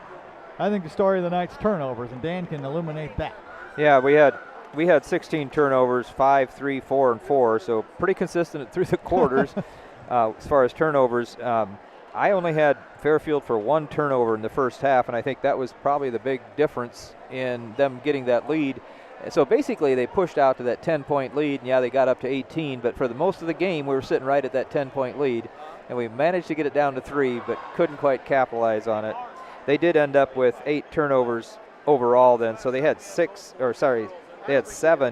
I think the story of the night's turnovers, and Dan can illuminate that. Yeah, we had 16 turnovers, 5, 3, 4, and 4, so pretty consistent through the quarters as far as turnovers. I only had Fairfield for 1 turnover in the first half, and I think that was probably the big difference in them getting that lead. So basically they pushed out to that 10-point lead, and yeah, they got up to 18, but for the most of the game we were sitting right at that 10-point lead, and we managed to get it down to 3, but couldn't quite capitalize on it. They did end up with 8 turnovers overall then, so they had 7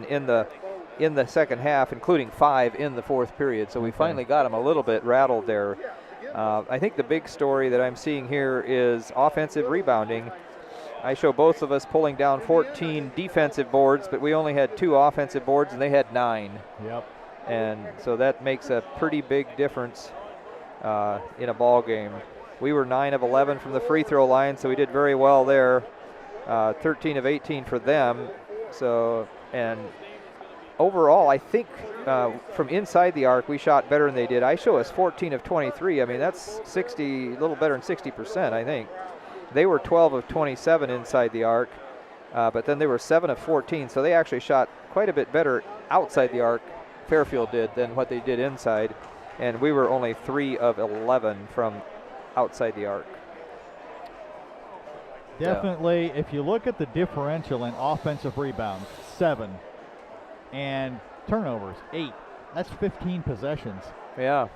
in the second half, including 5 in the fourth period. So we finally got them a little bit rattled there. I think the big story that I'm seeing here is offensive rebounding. I show both of us pulling down 14 defensive boards, but we only had 2 offensive boards, and they had 9. Yep. And so that makes a pretty big difference in a ball game. We were 9 of 11 from the free throw line, so we did very well there. 13 of 18 for them. So, and overall, I think from inside the arc, we shot better than they did. I show us 14 of 23. I mean, that's 60, a little better than 60%, I think. They were 12 of 27 inside the arc, but then they were 7 of 14. So they actually shot quite a bit better outside the arc, Fairfield did, than what they did inside. And we were only 3 of 11 from outside the arc. Definitely, if you look at the differential in offensive rebounds, 7, and turnovers, 8. That's 15 possessions. Yeah.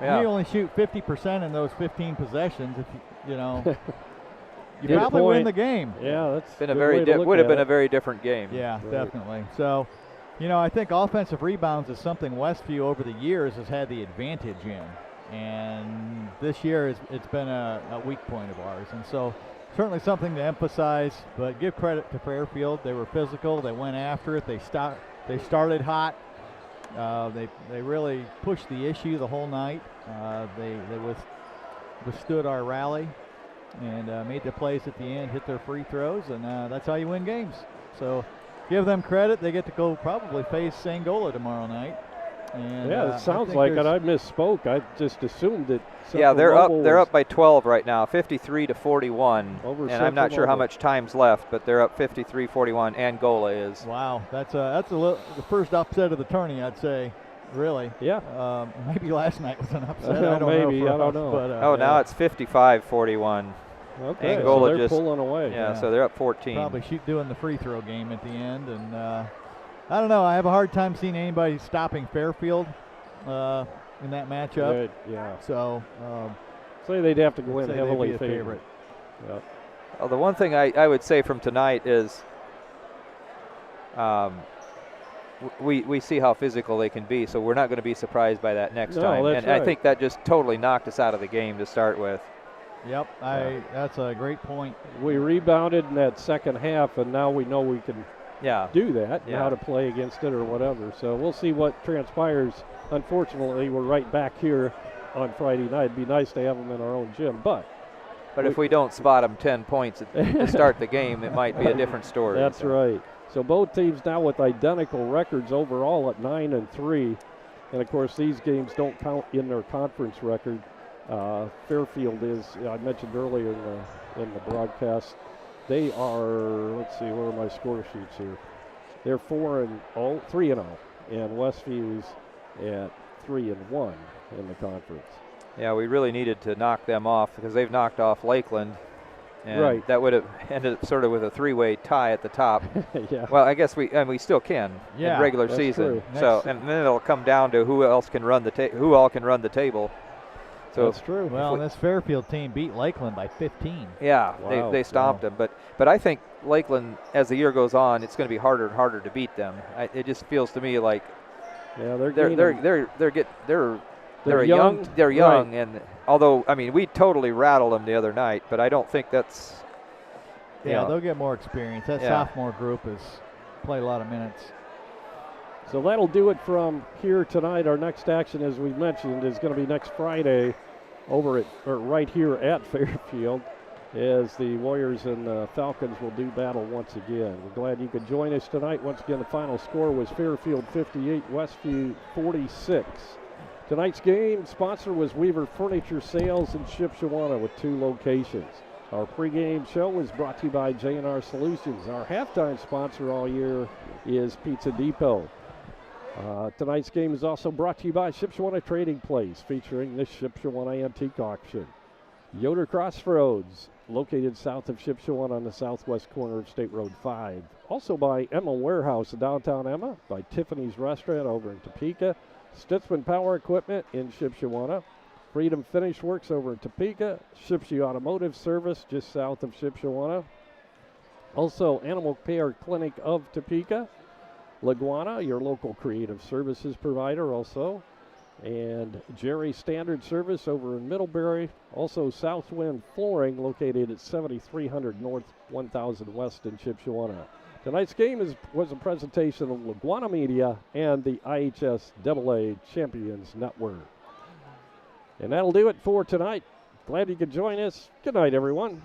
You only shoot 50% in those 15 possessions. If you probably win the game. Yeah, that's been would have been a very different game. Yeah, definitely. So You know, I think offensive rebounds is something Westview over the years has had the advantage in. And this year it's been a weak point of ours. And so certainly something to emphasize, but give credit to Fairfield. They were physical. They went after it. They started hot. They really pushed the issue the whole night. They withstood our rally and made the plays at the end, hit their free throws, and that's how you win games. So give them credit. They get to go probably face Angola tomorrow night. And, yeah, it sounds like it. I misspoke. I just assumed that. Yeah, they're up by 12 right now, 53-41. And I'm not sure how much time's left, but they're up 53-41. Angola is. Wow, that's the first upset of the tourney, I'd say. Really? Yeah. Maybe last night was an upset. I don't maybe know. I don't know. But, now it's 55-41. Okay, Angola so they're just pulling away. Yeah, so they're up 14. Probably doing the free throw game at the end, and I don't know. I have a hard time seeing anybody stopping Fairfield in that matchup. Yeah. So say they'd have to go in heavily favorite. Yep. Well, the one thing I would say from tonight is we see how physical they can be, so we're not going to be surprised by that next time. That's and right. I think that just totally knocked us out of the game to start with. Yep, that's a great point. We rebounded in that second half, and now we know we can do that and how to play against it or whatever. So we'll see what transpires. Unfortunately, we're right back here on Friday night. It'd be nice to have them in our own gym, but if we don't spot them 10 points to start the game, it might be a different story. That's right. So both teams now with identical records overall at 9-3, and of course these games don't count in their conference record. Fairfield is, I mentioned earlier in the broadcast, they are, let's see, where are my score sheets here? They're 3-0, and Westview's at 3-1 in the conference. Yeah, we really needed to knock them off because they've knocked off Lakeland. And that would have ended up sort of with a three-way tie at the top. Yeah. Well, I guess we still can in regular season. So and then it'll come down to who all can run the table. So that's true. Well, this Fairfield team beat Lakeland by 15. Yeah, they stomped them. But I think Lakeland, as the year goes on, it's going to be harder and harder to beat them. It just feels to me like they're young, and although we totally rattled them the other night, but I don't think that's. They'll get more experience. That sophomore group has played a lot of minutes. So that'll do it from here tonight. Our next action, as we mentioned, is going to be next Friday right here at Fairfield, as the Warriors and the Falcons will do battle once again. We're glad you could join us tonight. Once again, the final score was Fairfield 58, Westview 46. Tonight's game sponsor was Weaver Furniture Sales in Shipshewana with 2 locations. Our pregame show was brought to you by J&R Solutions. Our halftime sponsor all year is Pizza Depot. Tonight's game is also brought to you by Shipshewana Trading Place, featuring the Shipshewana Antique Auction. Yoder Crossroads, located south of Shipshewana on the southwest corner of State Road 5. Also by Emma Warehouse in downtown Emma, by Tiffany's Restaurant over in Topeka, Stutzman Power Equipment in Shipshewana, Freedom Finish Works over in Topeka, Shipshewana Automotive Service just south of Shipshewana. Also Animal Care Clinic of Topeka, LaGwana, your local creative services provider also, and Jerry Standard Service over in Middlebury. Also Southwind Flooring, located at 7300 North 1000 West in Shipshewana. Tonight's game was a presentation of LaGwana Media and the IHSAA Champions Network. And that'll do it for tonight. Glad you could join us. Good night, everyone.